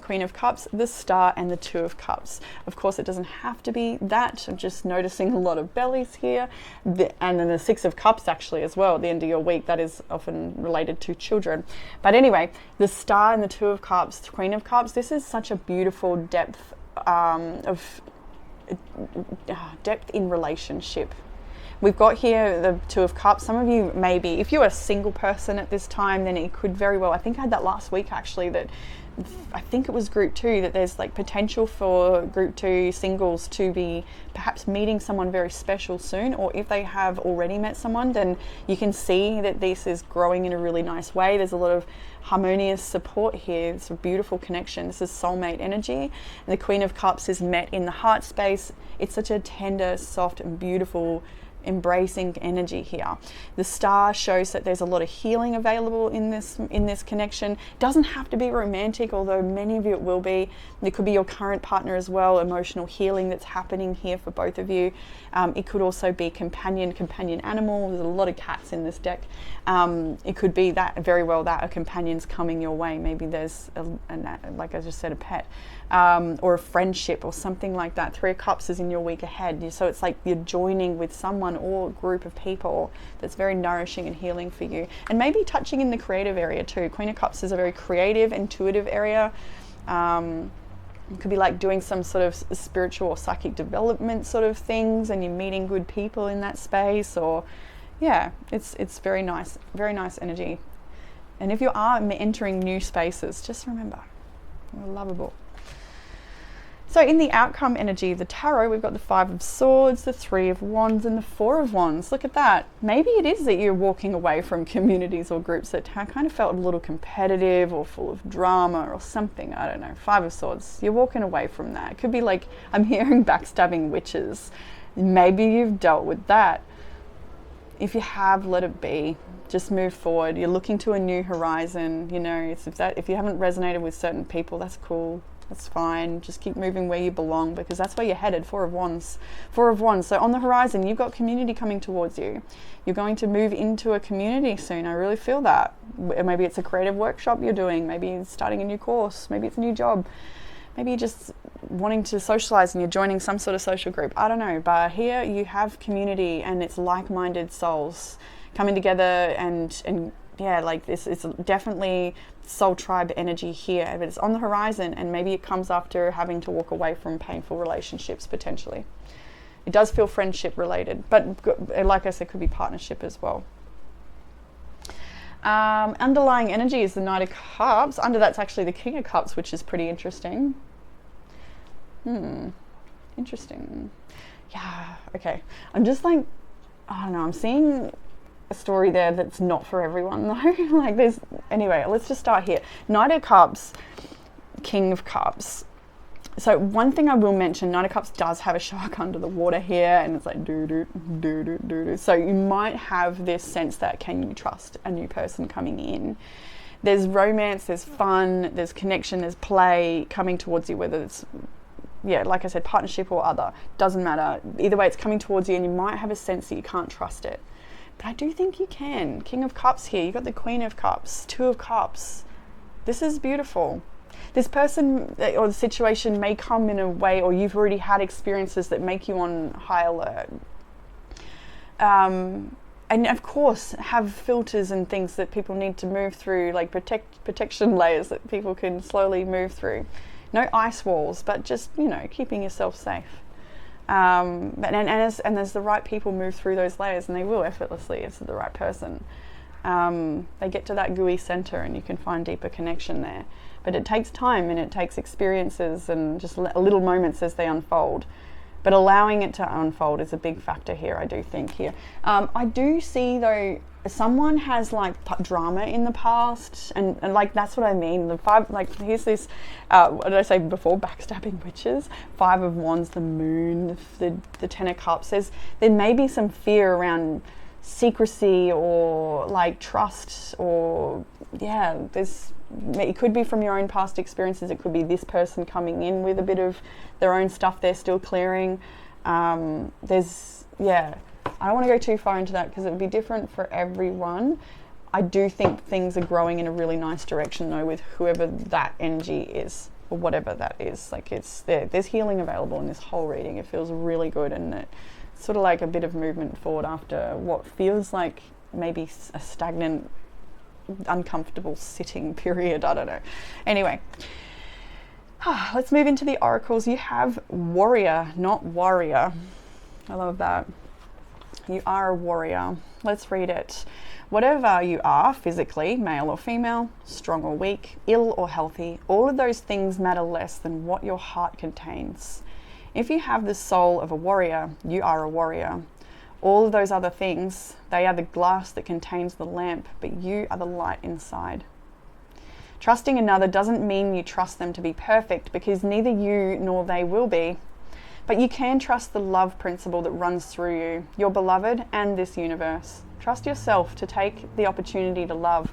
Queen of Cups, the Star, and the Two of Cups. Of course, it doesn't have to be that. I'm just noticing a lot of bellies here. And then the Six of Cups actually as well at the end of your week. That is often related to children. But anyway, the Star and the Two of Cups, Queen of Cups, this is such a beautiful depth depth in relationship. We've got here the Two of Cups. Some of you maybe, if you're a single person at this time, then it could very well, I think I had that last week actually, that I think it was group 2, that there's like potential for group 2 singles to be perhaps meeting someone very special soon, or if they have already met someone, then you can see that this is growing in a really nice way. There's a lot of harmonious support here. It's a beautiful connection. This is soulmate energy. And the Queen of Cups is met in the heart space. It's such a tender, soft, and beautiful embracing energy here. The Star shows that there's a lot of healing available in this connection. Doesn't have to be romantic, although many of you it will be. It could be your current partner as well. Emotional healing that's happening here for both of you. It could also be companion animal. There's a lot of cats in this deck. It could be that very well that a companion's coming your way. Maybe there's like I just said, a pet. Or a friendship or something like that. Three of Cups is in your week ahead. So it's like you're joining with someone or a group of people that's very nourishing and healing for you. And maybe touching in the creative area too. Queen of Cups is a very creative, intuitive area. It could be like doing some sort of spiritual or psychic development sort of things, and you're meeting good people in that space. Or yeah, it's very nice energy. And if you are entering new spaces, just remember, you're lovable. So in the outcome energy of the tarot, we've got the Five of Swords, the Three of Wands, and the Four of Wands. Look at that. Maybe it is that you're walking away from communities or groups that kind of felt a little competitive or full of drama or something. I don't know. Five of Swords. You're walking away from that. It could be like, I'm hearing backstabbing witches. Maybe you've dealt with that. If you have, let it be. Just move forward. You're looking to a new horizon. You know, if you haven't resonated with certain people, that's cool. That's fine. Just keep moving where you belong, because that's where you're headed. Four of Wands. So on the horizon, you've got community coming towards you. You're going to move into a community soon. I really feel that. Maybe it's a creative workshop you're doing. Maybe it's starting a new course. Maybe it's a new job. Maybe you're just wanting to socialize and you're joining some sort of social group. I don't know. But here you have community, and it's like-minded souls coming together, and yeah, like this, it's definitely soul tribe energy here, but it's on the horizon, and maybe it comes after having to walk away from painful relationships potentially. It does feel friendship related, but like I said, could be partnership as well. Underlying energy is the Knight of Cups. Under that's actually the King of Cups, which is pretty interesting. Interesting. Yeah, okay. I'm just like, I don't know, I'm seeing a story there that's not for everyone though. Anyway, let's just start here. Knight of Cups, King of Cups. So one thing I will mention, Knight of Cups does have a shark under the water here, and it's like do. So you might have this sense that, can you trust a new person coming in? There's romance, there's fun, there's connection, there's play coming towards you, whether it's, yeah, like I said, partnership or other, doesn't matter. Either way, it's coming towards you, and you might have a sense that you can't trust it. But I do think you can. King of Cups here. You've got the Queen of Cups, Two of Cups. This is beautiful. This person or the situation may come in a way, or you've already had experiences that make you on high alert. And of course, have filters and things that people need to move through, like protection layers that people can slowly move through. No ice walls, but just, you know, keeping yourself safe. And as the right people move through those layers, and they will effortlessly, if it's the right person, they get to that gooey center, and you can find deeper connection there. But it takes time, and it takes experiences and just little moments as they unfold. But allowing it to unfold is a big factor here, I do think here. I do see though someone has like drama in the past, and like that's what I mean. The five, like here's this, what did I say before? Backstabbing witches, 5 of Wands, the Moon, the 10 of Cups. There may be some fear around secrecy or like trust, or yeah, it could be from your own past experiences. It could be this person coming in with a bit of their own stuff they're still clearing. I don't want to go too far into that because it would be different for everyone. I do think things are growing in a really nice direction though with whoever that energy is, or whatever that is. Like there's healing available in this whole reading. It feels really good, and it's sort of like a bit of movement forward after what feels like maybe a stagnant, uncomfortable sitting period. I don't know. Anyway, let's move into the oracles. You have warrior, not warrior. I love that. You are a warrior. Let's read it. Whatever you are physically, male or female, strong or weak, ill or healthy, all of those things matter less than what your heart contains. If you have the soul of a warrior, you are a warrior. All of those other things, they are the glass that contains the lamp, but you are the light inside. Trusting another doesn't mean you trust them to be perfect, because neither you nor they will be. But you can trust the love principle that runs through you, your beloved, and this universe. Trust yourself to take the opportunity to love.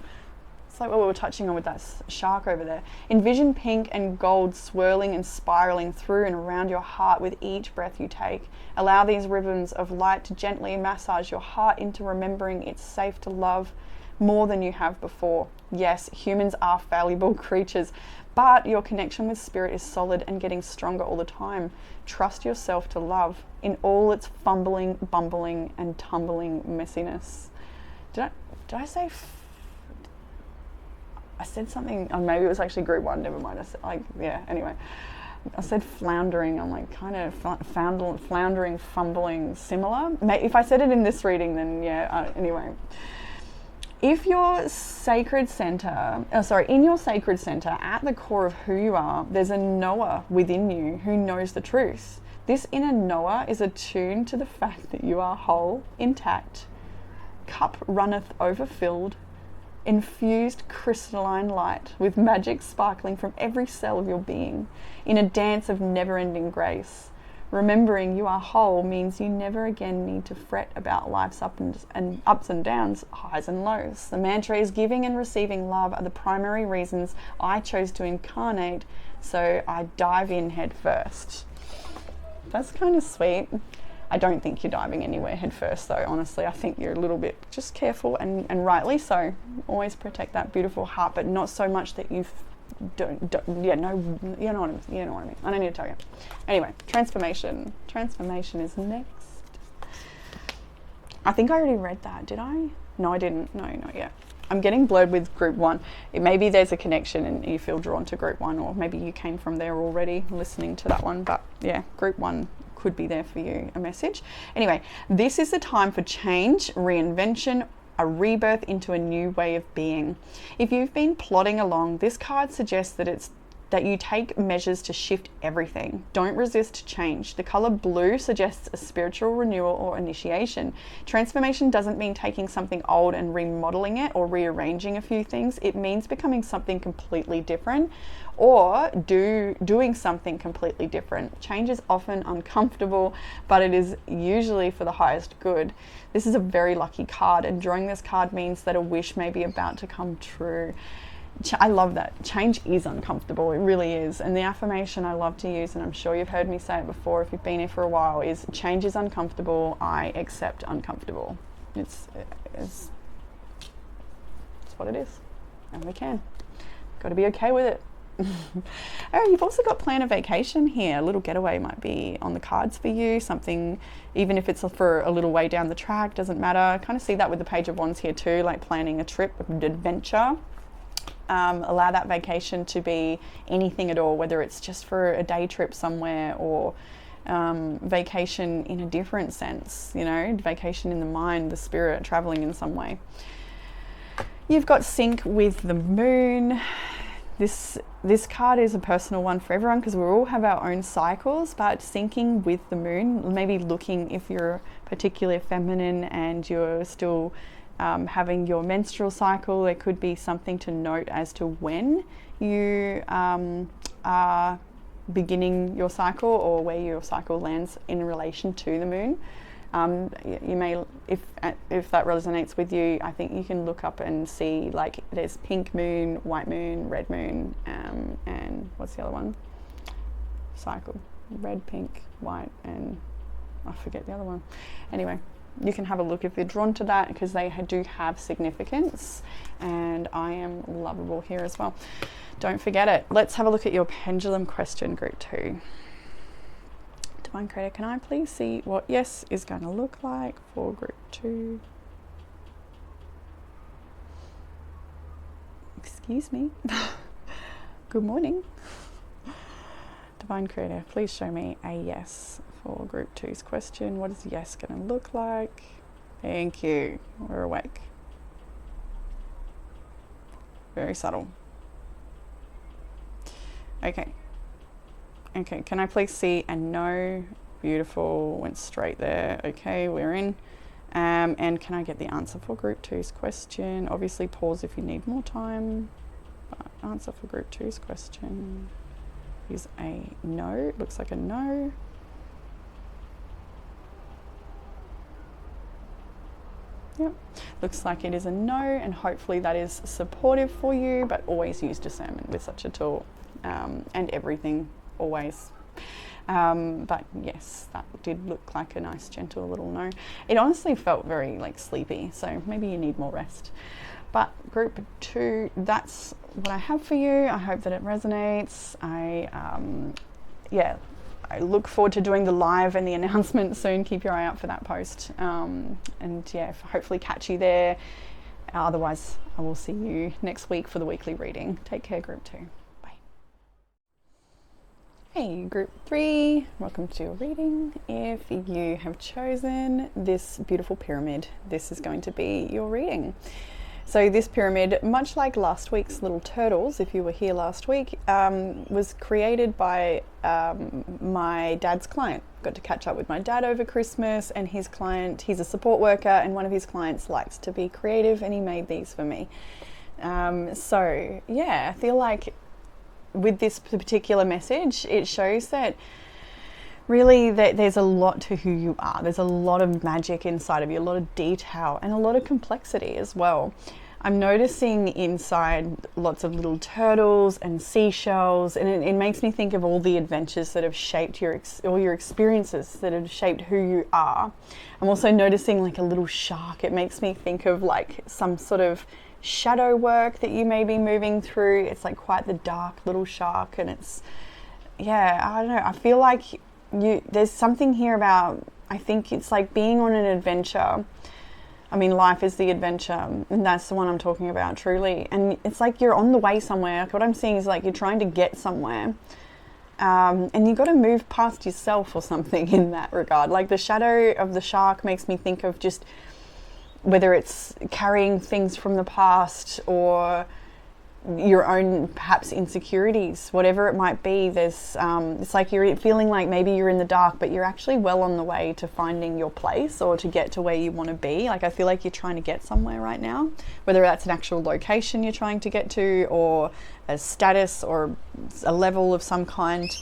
It's like what we were touching on with that shark over there. Envision pink and gold swirling and spiraling through and around your heart with each breath you take. Allow these ribbons of light to gently massage your heart into remembering it's safe to love more than you have before. Yes, humans are fallible creatures, but your connection with spirit is solid and getting stronger all the time. Trust yourself to love in all its fumbling, bumbling, and tumbling messiness. Did I say? I said something. Oh, maybe it was actually group 1. Never mind. I said, anyway, I said floundering. I'm like kind of floundering, fumbling, similar. If I said it in this reading, then yeah. Anyway. If your sacred center, in your sacred center, at the core of who you are, there's a knower within you who knows the truth. This inner knower is attuned to the fact that you are whole, intact, cup runneth overfilled, infused crystalline light with magic sparkling from every cell of your being, in a dance of never-ending grace. Remembering you are whole means you never again need to fret about life's ups and downs, highs and lows. The mantra is giving and receiving love are the primary reasons I chose to incarnate, so I dive in head first. That's kind of sweet. I don't think you're diving anywhere head first though, honestly. I think you're a little bit just careful, and rightly so. Always protect that beautiful heart, but not so much that you you know what I mean. I don't need to tell you. Anyway, transformation is next. I think I already read that. Did I? No, I didn't. No, not yet. I'm getting blurred with group 1. Maybe there's a connection and you feel drawn to group 1, or maybe you came from there already listening to that one. But yeah, group 1 could be there for you, a message. Anyway, this is the time for change, reinvention, a rebirth into a new way of being. If you've been plodding along, this card suggests that you take measures to shift everything. Don't resist change. The color blue suggests a spiritual renewal or initiation. Transformation doesn't mean taking something old and remodeling it or rearranging a few things. It means becoming something completely different, or doing something completely different. Change is often uncomfortable, but it is usually for the highest good. This is a very lucky card, and drawing this card means that a wish may be about to come true. I love that. Change is uncomfortable. It really is. And the affirmation I love to use, and I'm sure you've heard me say it before if you've been here for a while, is change is uncomfortable. I accept uncomfortable. It's what it is. And we can. Got to be okay with it. Oh, you've also got plan a vacation here. A little getaway might be on the cards for you. Something, even if it's for a little way down the track, doesn't matter. I kind of see that with the Page of Wands here too, like planning a trip, an adventure. Allow that vacation to be anything at all, whether it's just for a day trip somewhere, or vacation in a different sense, vacation in the mind, the spirit, traveling in some way. You've got sync with the moon. This card is a personal one for everyone because we all have our own cycles, but syncing with the moon, maybe looking if you're particularly feminine and you're still having your menstrual cycle. There could be something to note as to when you are beginning your cycle, or where your cycle lands in relation to the moon. You may, if that resonates with you, I think you can look up and see, like, there's pink moon, white moon, red moon, and what's the other one? Cycle. Red, pink, white, and I forget the other one. Anyway, you can have a look if you're drawn to that, because they do have significance, and I am lovable here as well. Don't forget it. Let's have a look at your pendulum question, group 2. Divine Creator, can I please see what yes is going to look like for group 2? Excuse me. Good morning. Divine Creator, please show me a yes for group 2's question. What is yes going to look like? Thank you. We're awake. Very subtle. Okay. Okay, can I please see a no? Beautiful, went straight there. Okay, we're in. And can I get the answer for group 2's question? Obviously pause if you need more time. But answer for group 2's question is a no. It looks like a no. Yep, looks like it is a no, and hopefully that is supportive for you, but always use discernment with such a tool, and everything, always. But yes, that did look like a nice, gentle little no. It honestly felt very like sleepy, so maybe you need more rest. But group 2, that's what I have for you. I hope that it resonates. I look forward to doing the live and the announcement soon. Keep your eye out for that post. And yeah, hopefully catch you there. Otherwise, I will see you next week for the weekly reading. Take care, group 2. Bye. Hey, group 3. Welcome to your reading. If you have chosen this beautiful pyramid, this is going to be your reading. So this pyramid, much like last week's little turtles, if you were here last week, was created by my dad's client. Got to catch up with my dad over Christmas, and his client, he's a support worker, and one of his clients likes to be creative, and he made these for me. So yeah, I feel like with this particular message, it shows that really that there's a lot to who you are. There's a lot of magic inside of you, a lot of detail, and a lot of complexity as well. I'm noticing inside lots of little turtles and seashells, and it makes me think of all the adventures that have shaped all your experiences that have shaped who you are. I'm also noticing like a little shark. It makes me think of like some sort of shadow work that you may be moving through. It's like quite the dark little shark, and it's, yeah, I don't know. I feel like there's something here about, I think it's like being on an adventure. I mean, life is the adventure, and that's the one I'm talking about, truly. And it's like you're on the way somewhere. Like what I'm seeing is like you're trying to get somewhere, and you've got to move past yourself or something in that regard. Like the shadow of the shark makes me think of just whether it's carrying things from the past or your own perhaps insecurities, whatever it might be. There's it's like you're feeling like maybe you're in the dark, but you're actually well on the way to finding your place or to get to where you want to be. Like I feel like you're trying to get somewhere right now, whether that's an actual location you're trying to get to, or a status or a level of some kind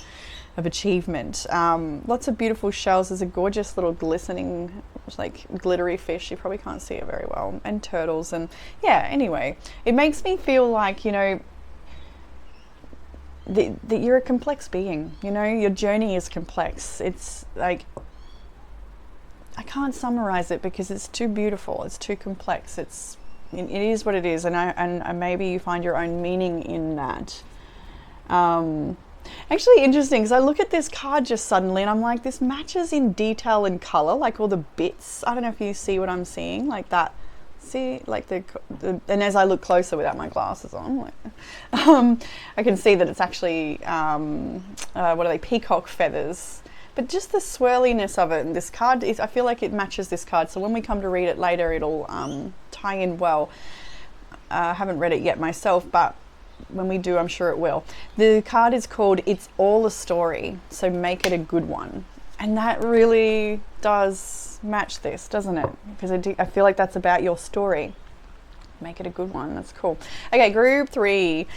of achievement. Lots of beautiful shells. There's a gorgeous little glistening, like glittery fish. You probably can't see it very well, and turtles. And yeah, anyway, it makes me feel like, you know, that you're a complex being. You know, your journey is complex. It's like, I can't summarize it because it's too beautiful. It's too complex. it is what it is, and maybe you find your own meaning in that. Actually interesting, because I look at this card just suddenly and I'm like, this matches in detail and color, like all the bits. I don't know if you see what I'm seeing, like that. See, like the and as I look closer without my glasses on, like, I can see that it's actually what are they, peacock feathers. But just the swirliness of it, and this card is, I feel like it matches this card. So when we come to read it later, it'll tie in well. I haven't read it yet myself, but when we do, I'm sure it will. The card is called It's All a Story, so make it a good one. And that really does match this, doesn't it? Because I feel like that's about your story. Make it a good one. That's cool. Okay, group 3.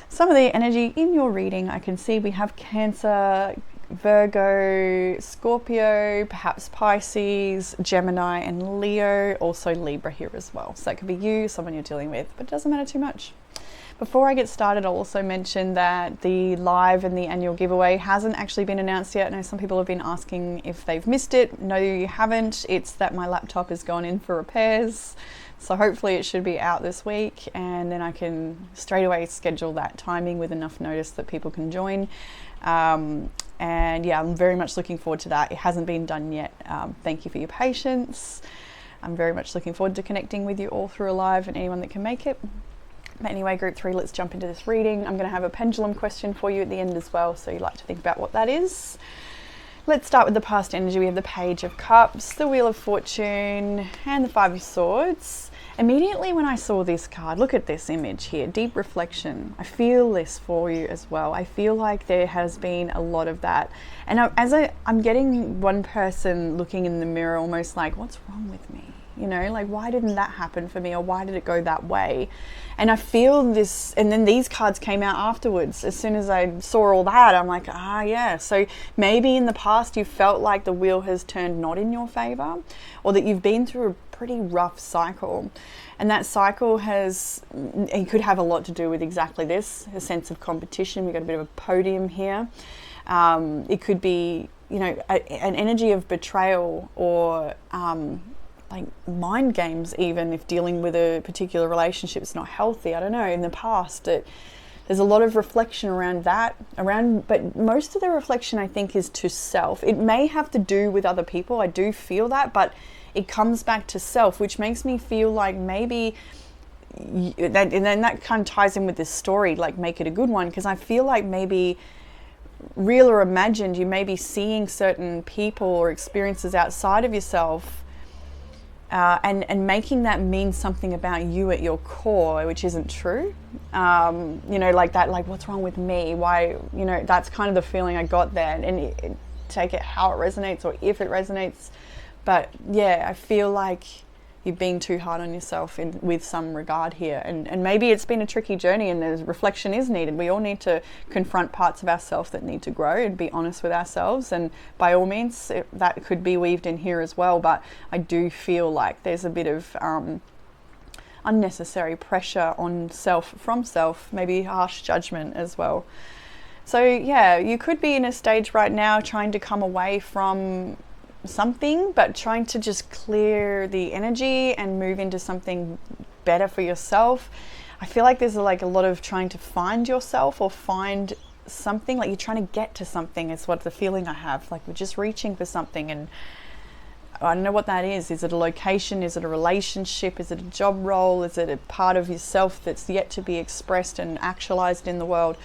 Some of the energy in your reading, I can see we have Cancer, Virgo, Scorpio, perhaps Pisces, Gemini, and Leo. Also Libra here as well. So that could be you, someone you're dealing with, but it doesn't matter too much. Before I get started, I'll also mention that the live and the annual giveaway hasn't actually been announced yet. I know some people have been asking if they've missed it. No, you haven't. It's that my laptop has gone in for repairs. So hopefully it should be out this week, and then I can straight away schedule that timing with enough notice that people can join. And yeah, I'm very much looking forward to that. It hasn't been done yet. Thank you for your patience. I'm very much looking forward to connecting with you all through a live and anyone that can make it. But anyway, group 3, let's jump into this reading. I'm going to have a pendulum question for you at the end as well, so you like to think about what that is. Let's start with the past energy. We have the Page of Cups, the Wheel of Fortune, and the 5 of Swords. Immediately when I saw this card, look at this image here, deep reflection. I feel this for you as well. I feel like there has been a lot of that. And I'm getting one person looking in the mirror almost like, what's wrong with me? You know, like, why didn't that happen for me, or why did it go that way? And I feel this, and then these cards came out afterwards. As soon as I saw all that, I'm like, yeah. So maybe in the past you felt like the wheel has turned not in your favor, or that you've been through a pretty rough cycle. And that cycle it could have a lot to do with exactly this, a sense of competition. We've got a bit of a podium here. It could be, you know, an energy of betrayal, or like mind games, even if dealing with a particular relationship is not healthy. I don't know, in the past there's a lot of reflection around that, but most of the reflection I think is to self. It may have to do with other people, I do feel that, but it comes back to self, which makes me feel like maybe and then that kind of ties in with this story, like make it a good one, because I feel like maybe real or imagined, you may be seeing certain people or experiences outside of yourself, and making that mean something about you at your core, which isn't true. You know, like that, like, what's wrong with me? Why, you know, that's kind of the feeling I got there, and take it how it resonates, or if it resonates. But yeah, I feel like you've been too hard on yourself with some regard here, and maybe it's been a tricky journey, and there's reflection is needed. We all need to confront parts of ourselves that need to grow and be honest with ourselves, and by all means that could be weaved in here as well. But I do feel like there's a bit of unnecessary pressure on self from self, maybe harsh judgment as well. So yeah, you could be in a stage right now trying to come away from something, but trying to just clear the energy and move into something better for yourself. I feel like there's like a lot of trying to find yourself, or find something, like you're trying to get to something. It's what the feeling I have, like we're just reaching for something, and I don't know what that is. Is it a location? Is it a relationship? Is it a job role? Is it a part of yourself that's yet to be expressed and actualized in the world?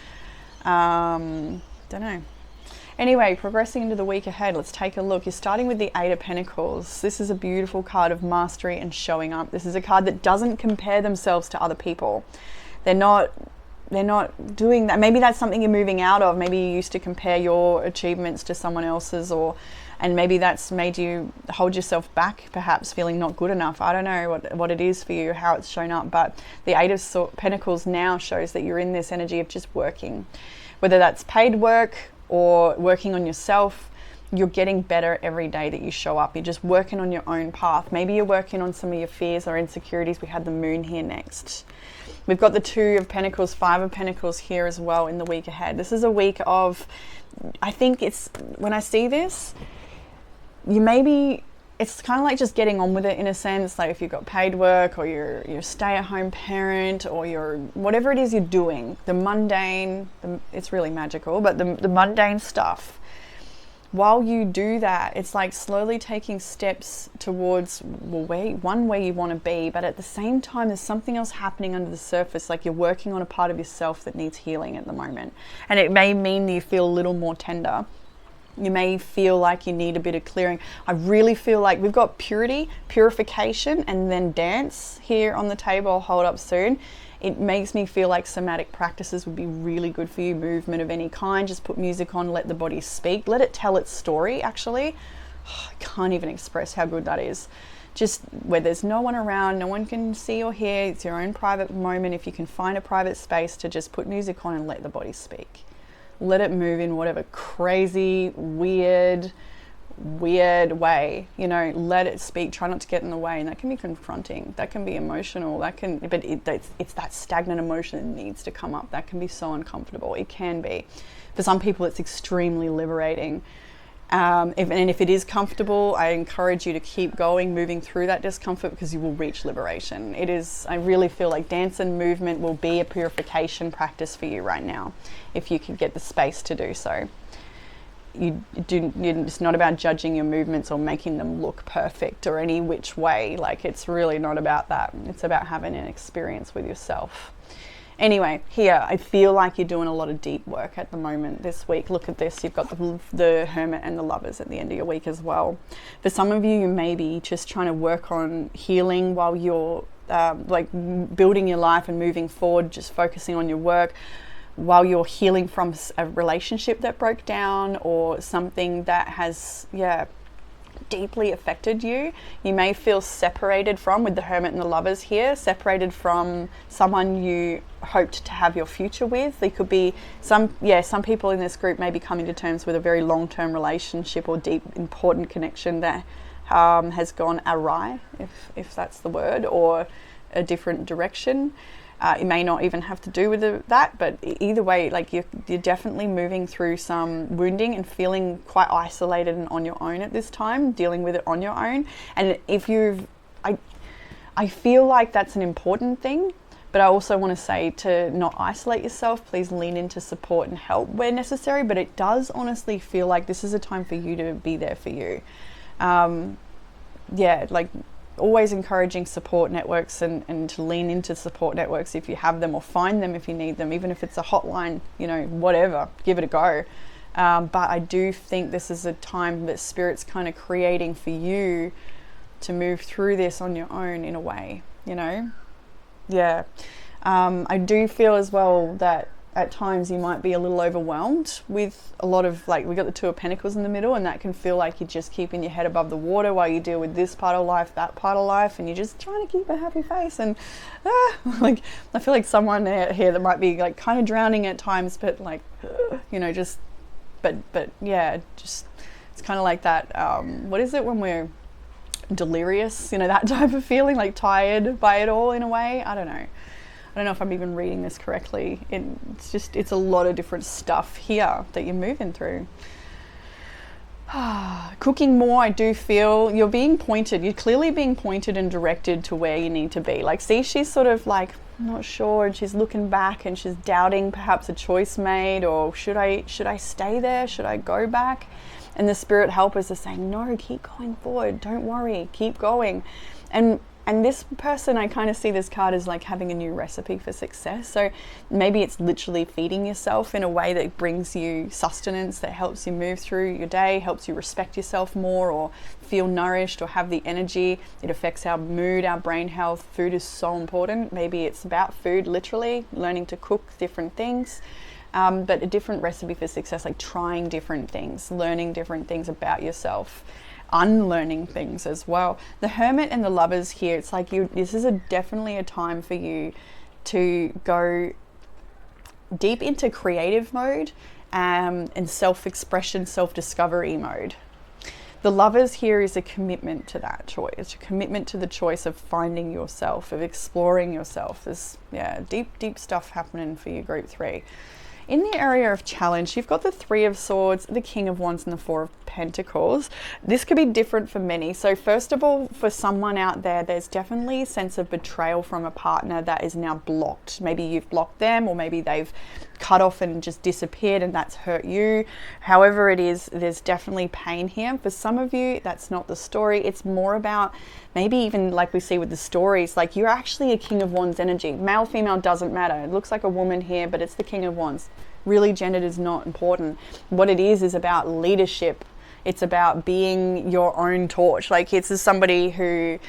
Don't know. Anyway, progressing into the week ahead, let's take a look. You're starting with the 8 of Pentacles. This is a beautiful card of mastery and showing up. This is a card that doesn't compare themselves to other people. They're not doing that. Maybe that's something you're moving out of. Maybe you used to compare your achievements to someone else's, and maybe that's made you hold yourself back, perhaps feeling not good enough. I don't know what it is for you, how it's shown up, but the 8 of Pentacles now shows that you're in this energy of just working. Whether that's paid work or working on yourself, you're getting better every day that you show up. You're just working on your own path. Maybe you're working on some of your fears or insecurities. We had the moon here next. We've got the 2 of Pentacles, 5 of Pentacles here as well in the week ahead. This is a week of, I think when I see this, it's kind of like just getting on with it in a sense. Like if you've got paid work, or you're a stay-at-home parent, or you're whatever it is you're doing, the mundane, it's really magical, but the mundane stuff, while you do that, it's like slowly taking steps towards where you want to be, but at the same time there's something else happening under the surface, like you're working on a part of yourself that needs healing at the moment. And it may mean that you feel a little more tender. You may feel like you need a bit of clearing. I really feel like we've got purification, and then dance here on the table. I'll hold up soon. It makes me feel like somatic practices would be really good for you. Movement of any kind, just put music on, let the body speak, let it tell its story. Actually, I can't even express how good that is. Just where there's no one around, no one can see or hear, it's your own private moment. If you can find a private space to just put music on and let the body speak. Let it move in whatever crazy, weird way, you know, let it speak. Try not to get in the way. And that can be confronting, that can be emotional, that can, but it's that stagnant emotion that needs to come up. That can be so uncomfortable. It can be. For some people, it's extremely liberating. If it is comfortable, I encourage you to keep going, moving through that discomfort, because you will reach liberation. It is, I really feel like dance and movement will be a purification practice for you right now, if you can get the space to do so. It's not about judging your movements or making them look perfect or any which way. Like, it's really not about that. It's about having an experience with yourself. Anyway, here, I feel like you're doing a lot of deep work at the moment this week. Look at this. You've got the Hermit and the Lovers at the end of your week as well. For some of you, you may be just trying to work on healing while you're like building your life and moving forward, just focusing on your work while you're healing from a relationship that broke down or something that has, deeply affected you. You may feel separated from, with the Hermit and the Lovers here, separated from someone you hoped to have your future with. There could be some people in this group may be coming to terms with a very long-term relationship or deep, important connection that has gone awry, if that's the word, or a different direction. It may not even have to do with that, but either way, like you're definitely moving through some wounding and feeling quite isolated and on your own at this time, dealing with it on your own. And I feel like that's an important thing, but I also want to say to not isolate yourself. Please lean into support and help where necessary, but it does honestly feel like this is a time for you to be there for you. Always encouraging support networks and to lean into support networks if you have them, or find them if you need them, even if it's a hotline, whatever, give it a go. But I do think this is a time that Spirit's kind of creating for you to move through this on your own in a way, I do feel as well that at times you might be a little overwhelmed with a lot of, like, we got the Two of Pentacles in the middle, and that can feel like you're just keeping your head above the water while you deal with this part of life, that part of life, and you're just trying to keep a happy face. And I feel like someone here that might be like kind of drowning at times, but like, it's kind of like that. What is it when we're delirious? That type of feeling, like tired by it all in a way. I don't know if I'm even reading this correctly. It's a lot of different stuff here that you're moving through. Cooking more, I do feel you're being pointed. You're clearly being pointed and directed to where you need to be. Like, see, she's sort of like, I'm not sure, and she's looking back and she's doubting perhaps a choice made, or should I stay there? Should I go back? And the Spirit helpers are saying, no, keep going forward. Don't worry, keep going. And this person, I kind of see this card as like having a new recipe for success. So maybe it's literally feeding yourself in a way that brings you sustenance, that helps you move through your day, helps you respect yourself more, or feel nourished, or have the energy. It affects our mood, our brain health. Food is so important. Maybe it's about food, literally, learning to cook different things. But a different recipe for success, like trying different things, learning different things about yourself, unlearning things as well. The Hermit and the Lovers here, it's like this is definitely a time for you to go deep into creative mode and self-expression, self-discovery mode. The Lovers here is a commitment to that choice. It's a commitment to the choice of finding yourself, of exploring yourself. There's deep stuff happening for you, Group 3. In the area of challenge, you've got the Three of Swords, the King of Wands, and the Four of Pentacles. This could be different for many. So first of all, for someone out there, there's definitely a sense of betrayal from a partner that is now blocked. Maybe you've blocked them, or maybe they've cut off and just disappeared, and that's hurt you. However it is, there's definitely pain here. For some of you, that's not the story. It's more about maybe even like we see with the stories, like you're actually a King of Wands energy. Male, female, doesn't matter. It looks like a woman here, but it's the King of Wands. Really, gender is not important. What it is about leadership. It's about being your own torch. Like, this is somebody who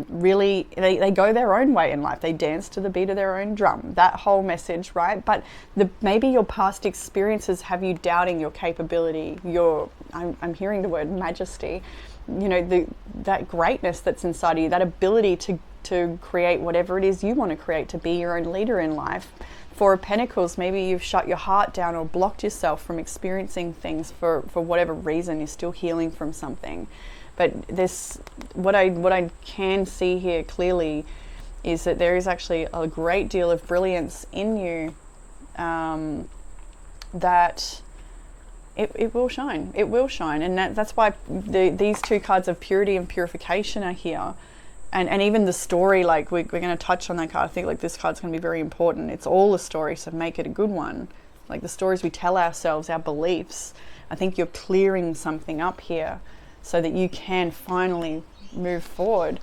really, they go their own way in life. They dance to the beat of their own drum. That whole message, right? But maybe your past experiences have you doubting your capability, I'm hearing the word majesty, you know, that greatness that's inside of you, that ability to create whatever it is you want to create, to be your own leader in life. Four of Pentacles, maybe you've shut your heart down or blocked yourself from experiencing things for whatever reason. You're still healing from something. But what I can see here clearly is that there is actually a great deal of brilliance in you, that it will shine. It will shine. And that's why these two cards of purity and purification are here. And even the story, like we're going to touch on that card. I think like this card's going to be very important. It's all a story, so make it a good one. Like the stories we tell ourselves, our beliefs. I think you're clearing something up here so that you can finally move forward,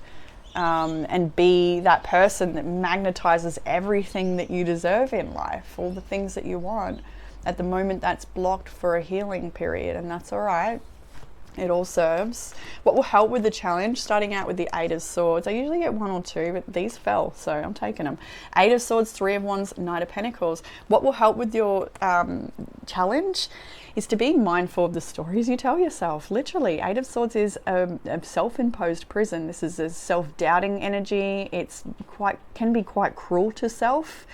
and be that person that magnetizes everything that you deserve in life, all the things that you want. At the moment, that's blocked for a healing period, and that's all right. It all serves. What will help with the challenge, starting out with the Eight of Swords. I usually get one or two, but these fell, so I'm taking them. Eight of Swords, Three of Wands, Knight of Pentacles. What will help with your challenge is to be mindful of the stories you tell yourself. Literally, Eight of Swords is a self-imposed prison. This is a self-doubting energy. Can be quite cruel to self.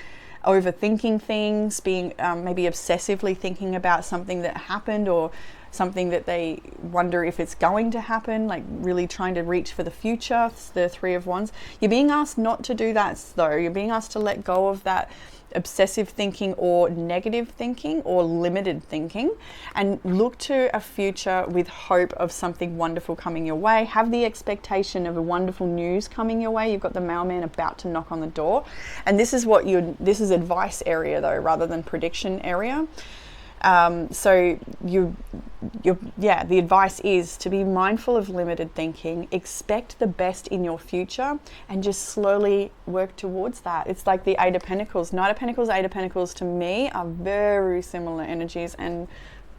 Overthinking things, being maybe obsessively thinking about something that happened or something that they wonder if it's going to happen, like really trying to reach for the future. It's the Three of Wands. You're being asked not to do that though. You're being asked to let go of that obsessive thinking or negative thinking or limited thinking, and look to a future with hope of something wonderful coming your way. Have the expectation of a wonderful news coming your way. You've got the mailman about to knock on the door, and this is this is advice area though, rather than prediction area. So the advice is to be mindful of limited thinking, expect the best in your future, and just slowly work towards that. It's like the Eight of Pentacles. Knight of Pentacles, Eight of Pentacles to me are very similar energies, and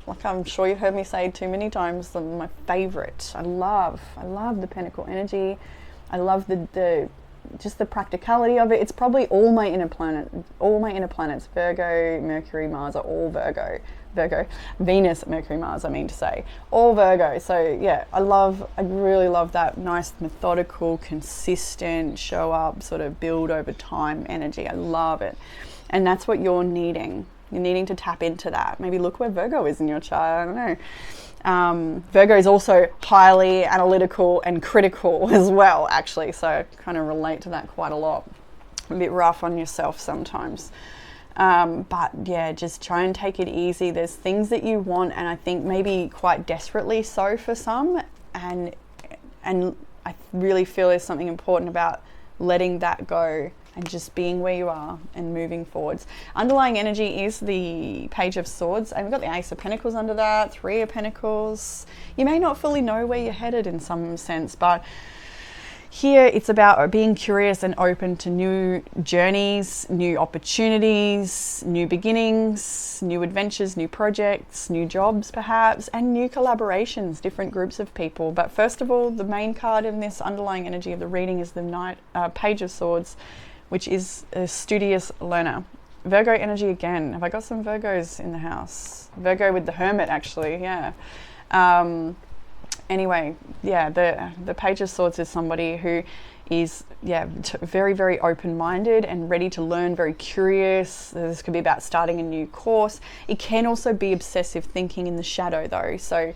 like I'm sure you've heard me say too many times, they're my favorite. I love the Pentacle energy. I love just the practicality of it. It's probably all my inner planets, Virgo, Mercury, Mars are all Virgo, Venus, Mercury, Mars, I mean to say, all Virgo. So yeah, I really love that nice, methodical, consistent, show up, sort of build over time energy. I love it. And that's what you're needing. You're needing to tap into that. Maybe look where Virgo is in your chart, I don't know. Virgo is also highly analytical and critical as well, actually, so I kind of relate to that quite a lot. A bit rough on yourself sometimes, but yeah, just try and take it easy. There's things that you want, and I think maybe quite desperately so for some, and I really feel there's something important about letting that go and just being where you are and moving forwards. Underlying energy is the Page of Swords, and we've got the Ace of Pentacles under that, Three of Pentacles. You may not fully know where you're headed in some sense, but here it's about being curious and open to new journeys, new opportunities, new beginnings, new adventures, new projects, new jobs perhaps, and new collaborations, different groups of people. But first of all, the main card in this underlying energy of the reading is the Page of Swords, which is a studious learner. Virgo energy again. Have I got some Virgos in the house? Virgo with the Hermit, actually, yeah. Anyway, yeah, the Page of Swords is somebody who is, very, very open-minded and ready to learn, very curious. This could be about starting a new course. It can also be obsessive thinking in the shadow, though. So,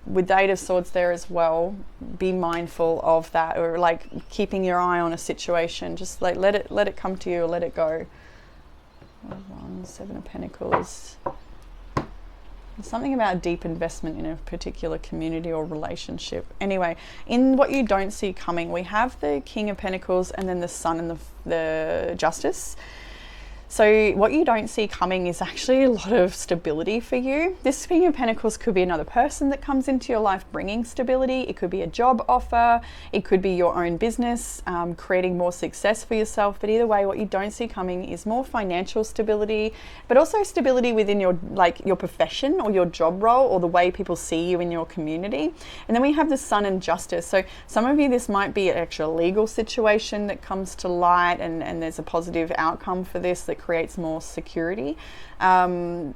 with the Eight of Swords there as well, be mindful of that, or like keeping your eye on a situation. Just like let it come to you, or let it go. Seven of Pentacles. There's something about deep investment in a particular community or relationship. Anyway, in what you don't see coming, we have the King of Pentacles and then the Sun and the Justice. So what you don't see coming is actually a lot of stability for you. This King of Pentacles could be another person that comes into your life bringing stability. It could be a job offer. It could be your own business, creating more success for yourself. But either way, what you don't see coming is more financial stability, but also stability within your profession or your job role or the way people see you in your community. And then we have the Sun and Justice. So some of you, this might be an actual legal situation that comes to light, and there's a positive outcome for this that creates more security. There's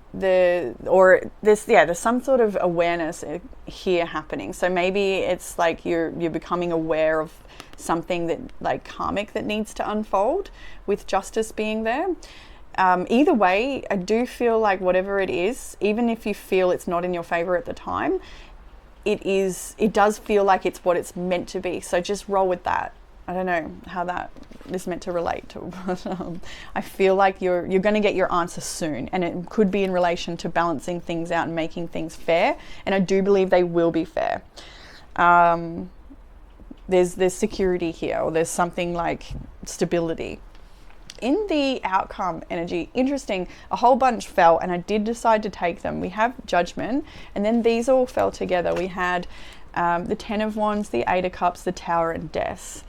some sort of awareness here happening. So maybe it's like you're becoming aware of something that like karmic that needs to unfold with justice being there. Either way, I do feel like whatever it is, even if you feel it's not in your favor at the time, it does feel like it's what it's meant to be. So just roll with that. I don't know how that is meant to relate to, but I feel like you're going to get your answer soon, and it could be in relation to balancing things out and making things fair. And I do believe they will be fair. There's security here, or there's something like stability. In the outcome energy, interesting, a whole bunch fell, and I did decide to take them. We have Judgment, and then these all fell together. We had the Ten of Wands, the Eight of Cups, the Tower, and Death.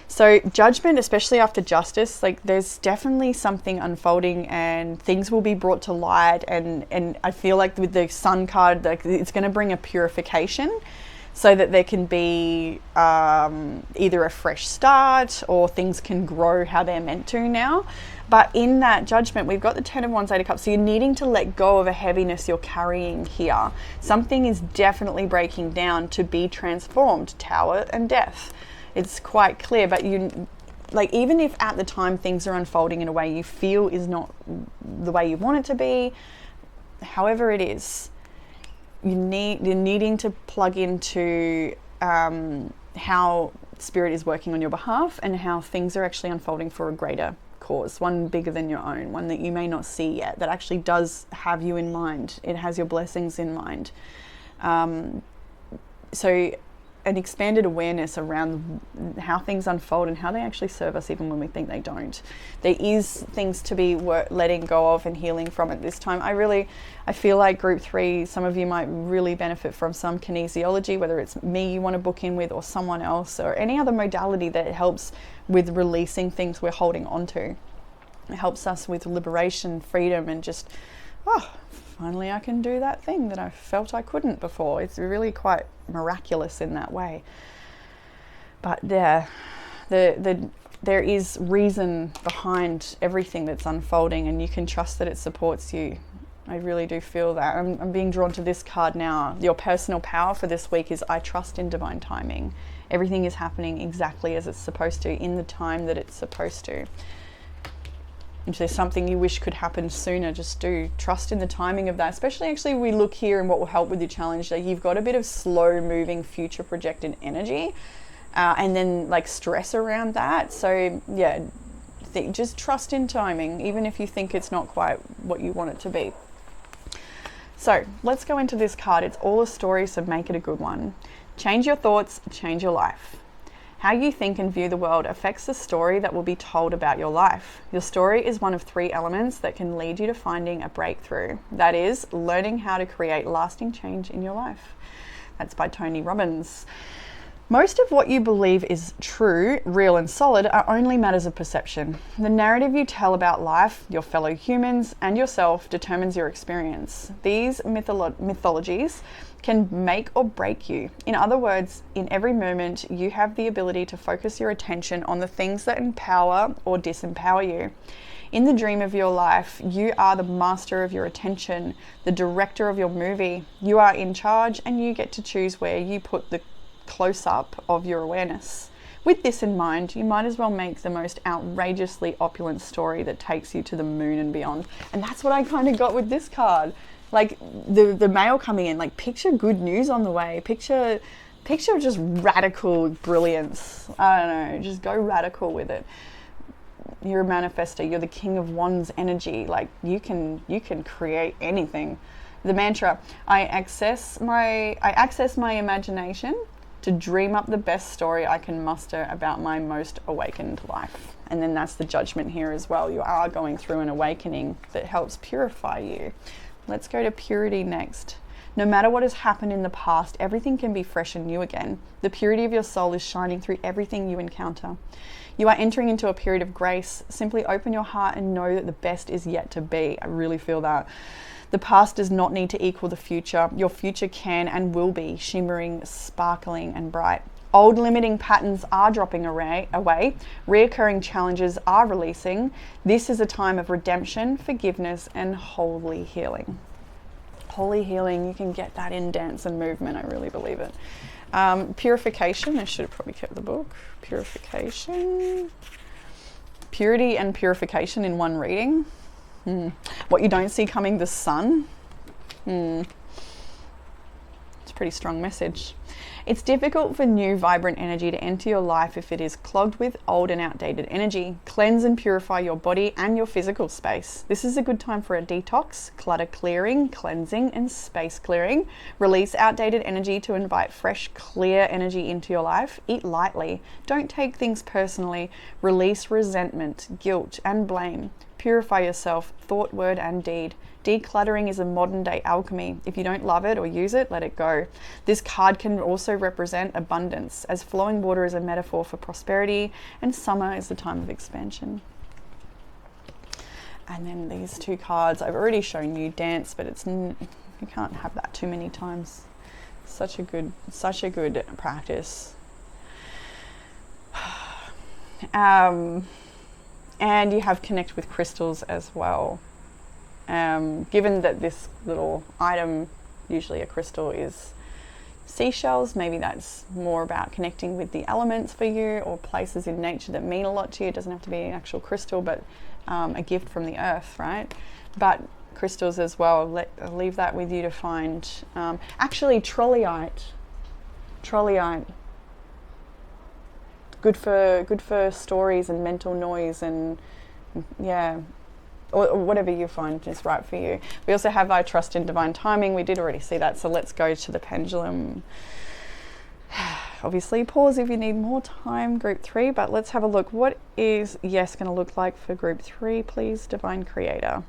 So Judgment, especially after Justice, like there's definitely something unfolding and things will be brought to light. And I feel like with the Sun card, like it's going to bring a purification so that there can be either a fresh start or things can grow how they're meant to now. But in that Judgment, we've got the Ten of Wands, Eight of Cups. So you're needing to let go of a heaviness you're carrying here. Something is definitely breaking down to be transformed. Tower and Death. It's quite clear, but even if at the time things are unfolding in a way you feel is not the way you want it to be, however it is, you're needing to plug into how Spirit is working on your behalf and how things are actually unfolding for a greater cause, one bigger than your own, one that you may not see yet, that actually does have you in mind. It has your blessings in mind. So an expanded awareness around how things unfold and how they actually serve us even when we think they don't. There is things to be letting go of and healing from at this time. I feel like group 3, some of you might really benefit from some kinesiology, whether it's me you want to book in with or someone else or any other modality that helps with releasing things we're holding on to. It helps us with liberation, freedom, and just, finally I can do that thing that I felt I couldn't before. It's really quite miraculous in that way. But yeah, there is reason behind everything that's unfolding, and you can trust that it supports you. I really do feel that. I'm being drawn to this card now. Your personal power for this week is I trust in divine timing. Everything is happening exactly as it's supposed to, in the time that it's supposed to. If there's something you wish could happen sooner, just do trust in the timing of that. Especially actually we look here and what will help with your challenge, that you've got a bit of slow moving future projected energy and then like stress around that. So yeah, just trust in timing, even if you think it's not quite what you want it to be. So let's go into this card. It's all a story, so make it a good one. Change your thoughts, change your life. How you think and view the world affects the story that will be told about your life. Your story is one of 3 elements that can lead you to finding a breakthrough. That is, learning how to create lasting change in your life. That's by Tony Robbins. Most of what you believe is true, real and solid are only matters of perception. The narrative you tell about life, your fellow humans and yourself determines your experience. These mythologies can make or break you. In other words, in every moment you have the ability to focus your attention on the things that empower or disempower you. In the dream of your life, you are the master of your attention, the director of your movie. You are in charge and you get to choose where you put the close-up of your awareness. With this in mind, you might as well make the most outrageously opulent story that takes you to the moon and beyond. And that's what I kind of got with this card. Like the mail coming in, like picture good news on the way, picture just radical brilliance. I don't know, just go radical with it. You're a manifestor, you're the King of Wands energy, like you can create anything. The mantra, I access my imagination to dream up the best story I can muster about my most awakened life. And then that's the judgment here as well. You are going through an awakening that helps purify you. Let's go to purity next. No matter what has happened in the past, everything can be fresh and new again. The purity of your soul is shining through everything you encounter. You are entering into a period of grace. Simply open your heart and know that the best is yet to be. I really feel that. The past does not need to equal the future. Your future can and will be shimmering, sparkling, and bright. Old limiting patterns are dropping away. Reoccurring challenges are releasing. This is a time of redemption, forgiveness, and holy healing. Holy healing, you can get that in dance and movement. I really believe it. Purification, I should have probably kept the book. Purification. Purity and purification in one reading. What you don't see coming, the sun. It's a pretty strong message. It's difficult for new, vibrant energy to enter your life if it is clogged with old and outdated energy. Cleanse and purify your body and your physical space. This is a good time for a detox, clutter clearing, cleansing, and space clearing. Release outdated energy to invite fresh, clear energy into your life. Eat lightly. Don't take things personally. Release resentment, guilt, and blame. Purify yourself, thought, word, and deed. Decluttering is a modern day alchemy. If you don't love it or use it, let it go. This card can also represent abundance, as flowing water is a metaphor for prosperity and summer is the time of expansion. And then these two cards, I've already shown you dance, but you can't have that too many times. Such a good practice. And you have connect with crystals as well. Given that this little item, usually a crystal, is seashells, maybe that's more about connecting with the elements for you, or places in nature that mean a lot to you. It doesn't have to be an actual crystal, but a gift from the earth, right? But crystals as well, I'll leave that with you to find. Actually, trolleite, good for stories and mental noise, and yeah, or whatever you find is right for you. We also have I trust in divine timing. We did already see that, so let's go to the pendulum. Obviously pause if you need more time, group 3, but let's have a look. What is yes going to look like for group 3, please, divine creator?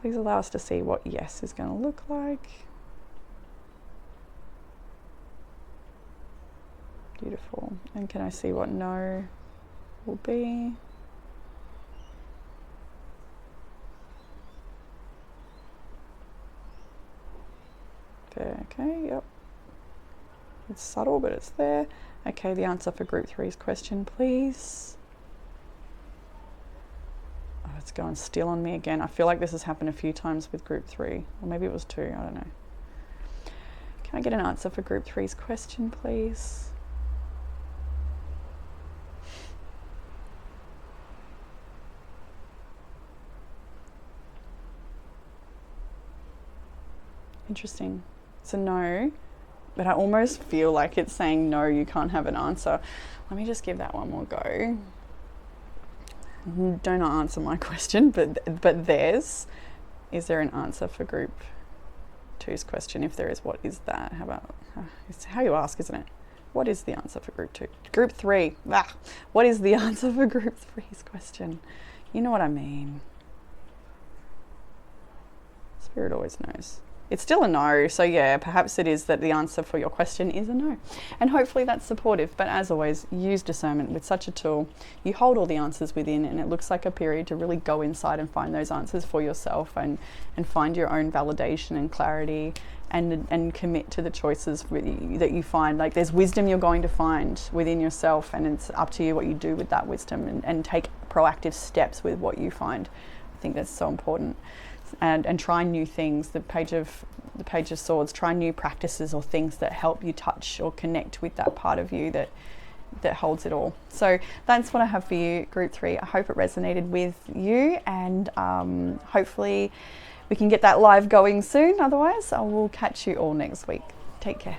Please allow us to see what yes is going to look like. Beautiful. And can I see what no will be? There, okay, yep. It's subtle, but it's there. Okay, the answer for group 3's question, please. Oh, it's going still on me again. I feel like this has happened a few times with group 3, or maybe it was 2, I don't know. Can I get an answer for group 3's question, please? Interesting. It's a no, but I almost feel like it's saying no, you can't have an answer. Let me just give that one more go. Do not answer my question, but theirs. Is there an answer for group 2's question? If there is, what is that? How about, it's how you ask, isn't it? What is the answer for group 2? Group 3. What is the answer for group 3's question? You know what I mean. Spirit always knows. It's still a no, so yeah, perhaps it is that the answer for your question is a no. And hopefully that's supportive, but as always, use discernment with such a tool. You hold all the answers within, and it looks like a period to really go inside and find those answers for yourself, and find your own validation and clarity, and commit to the choices that you find. Like, there's wisdom you're going to find within yourself, and it's up to you what you do with that wisdom, and take proactive steps with what you find. I think that's so important. And try new things. The page of swords, try new practices or things that help you touch or connect with that part of you that holds it all. So that's what I have for you, group 3. I hope it resonated with you, and hopefully we can get that live going soon. Otherwise, I will catch you all next week. Take care.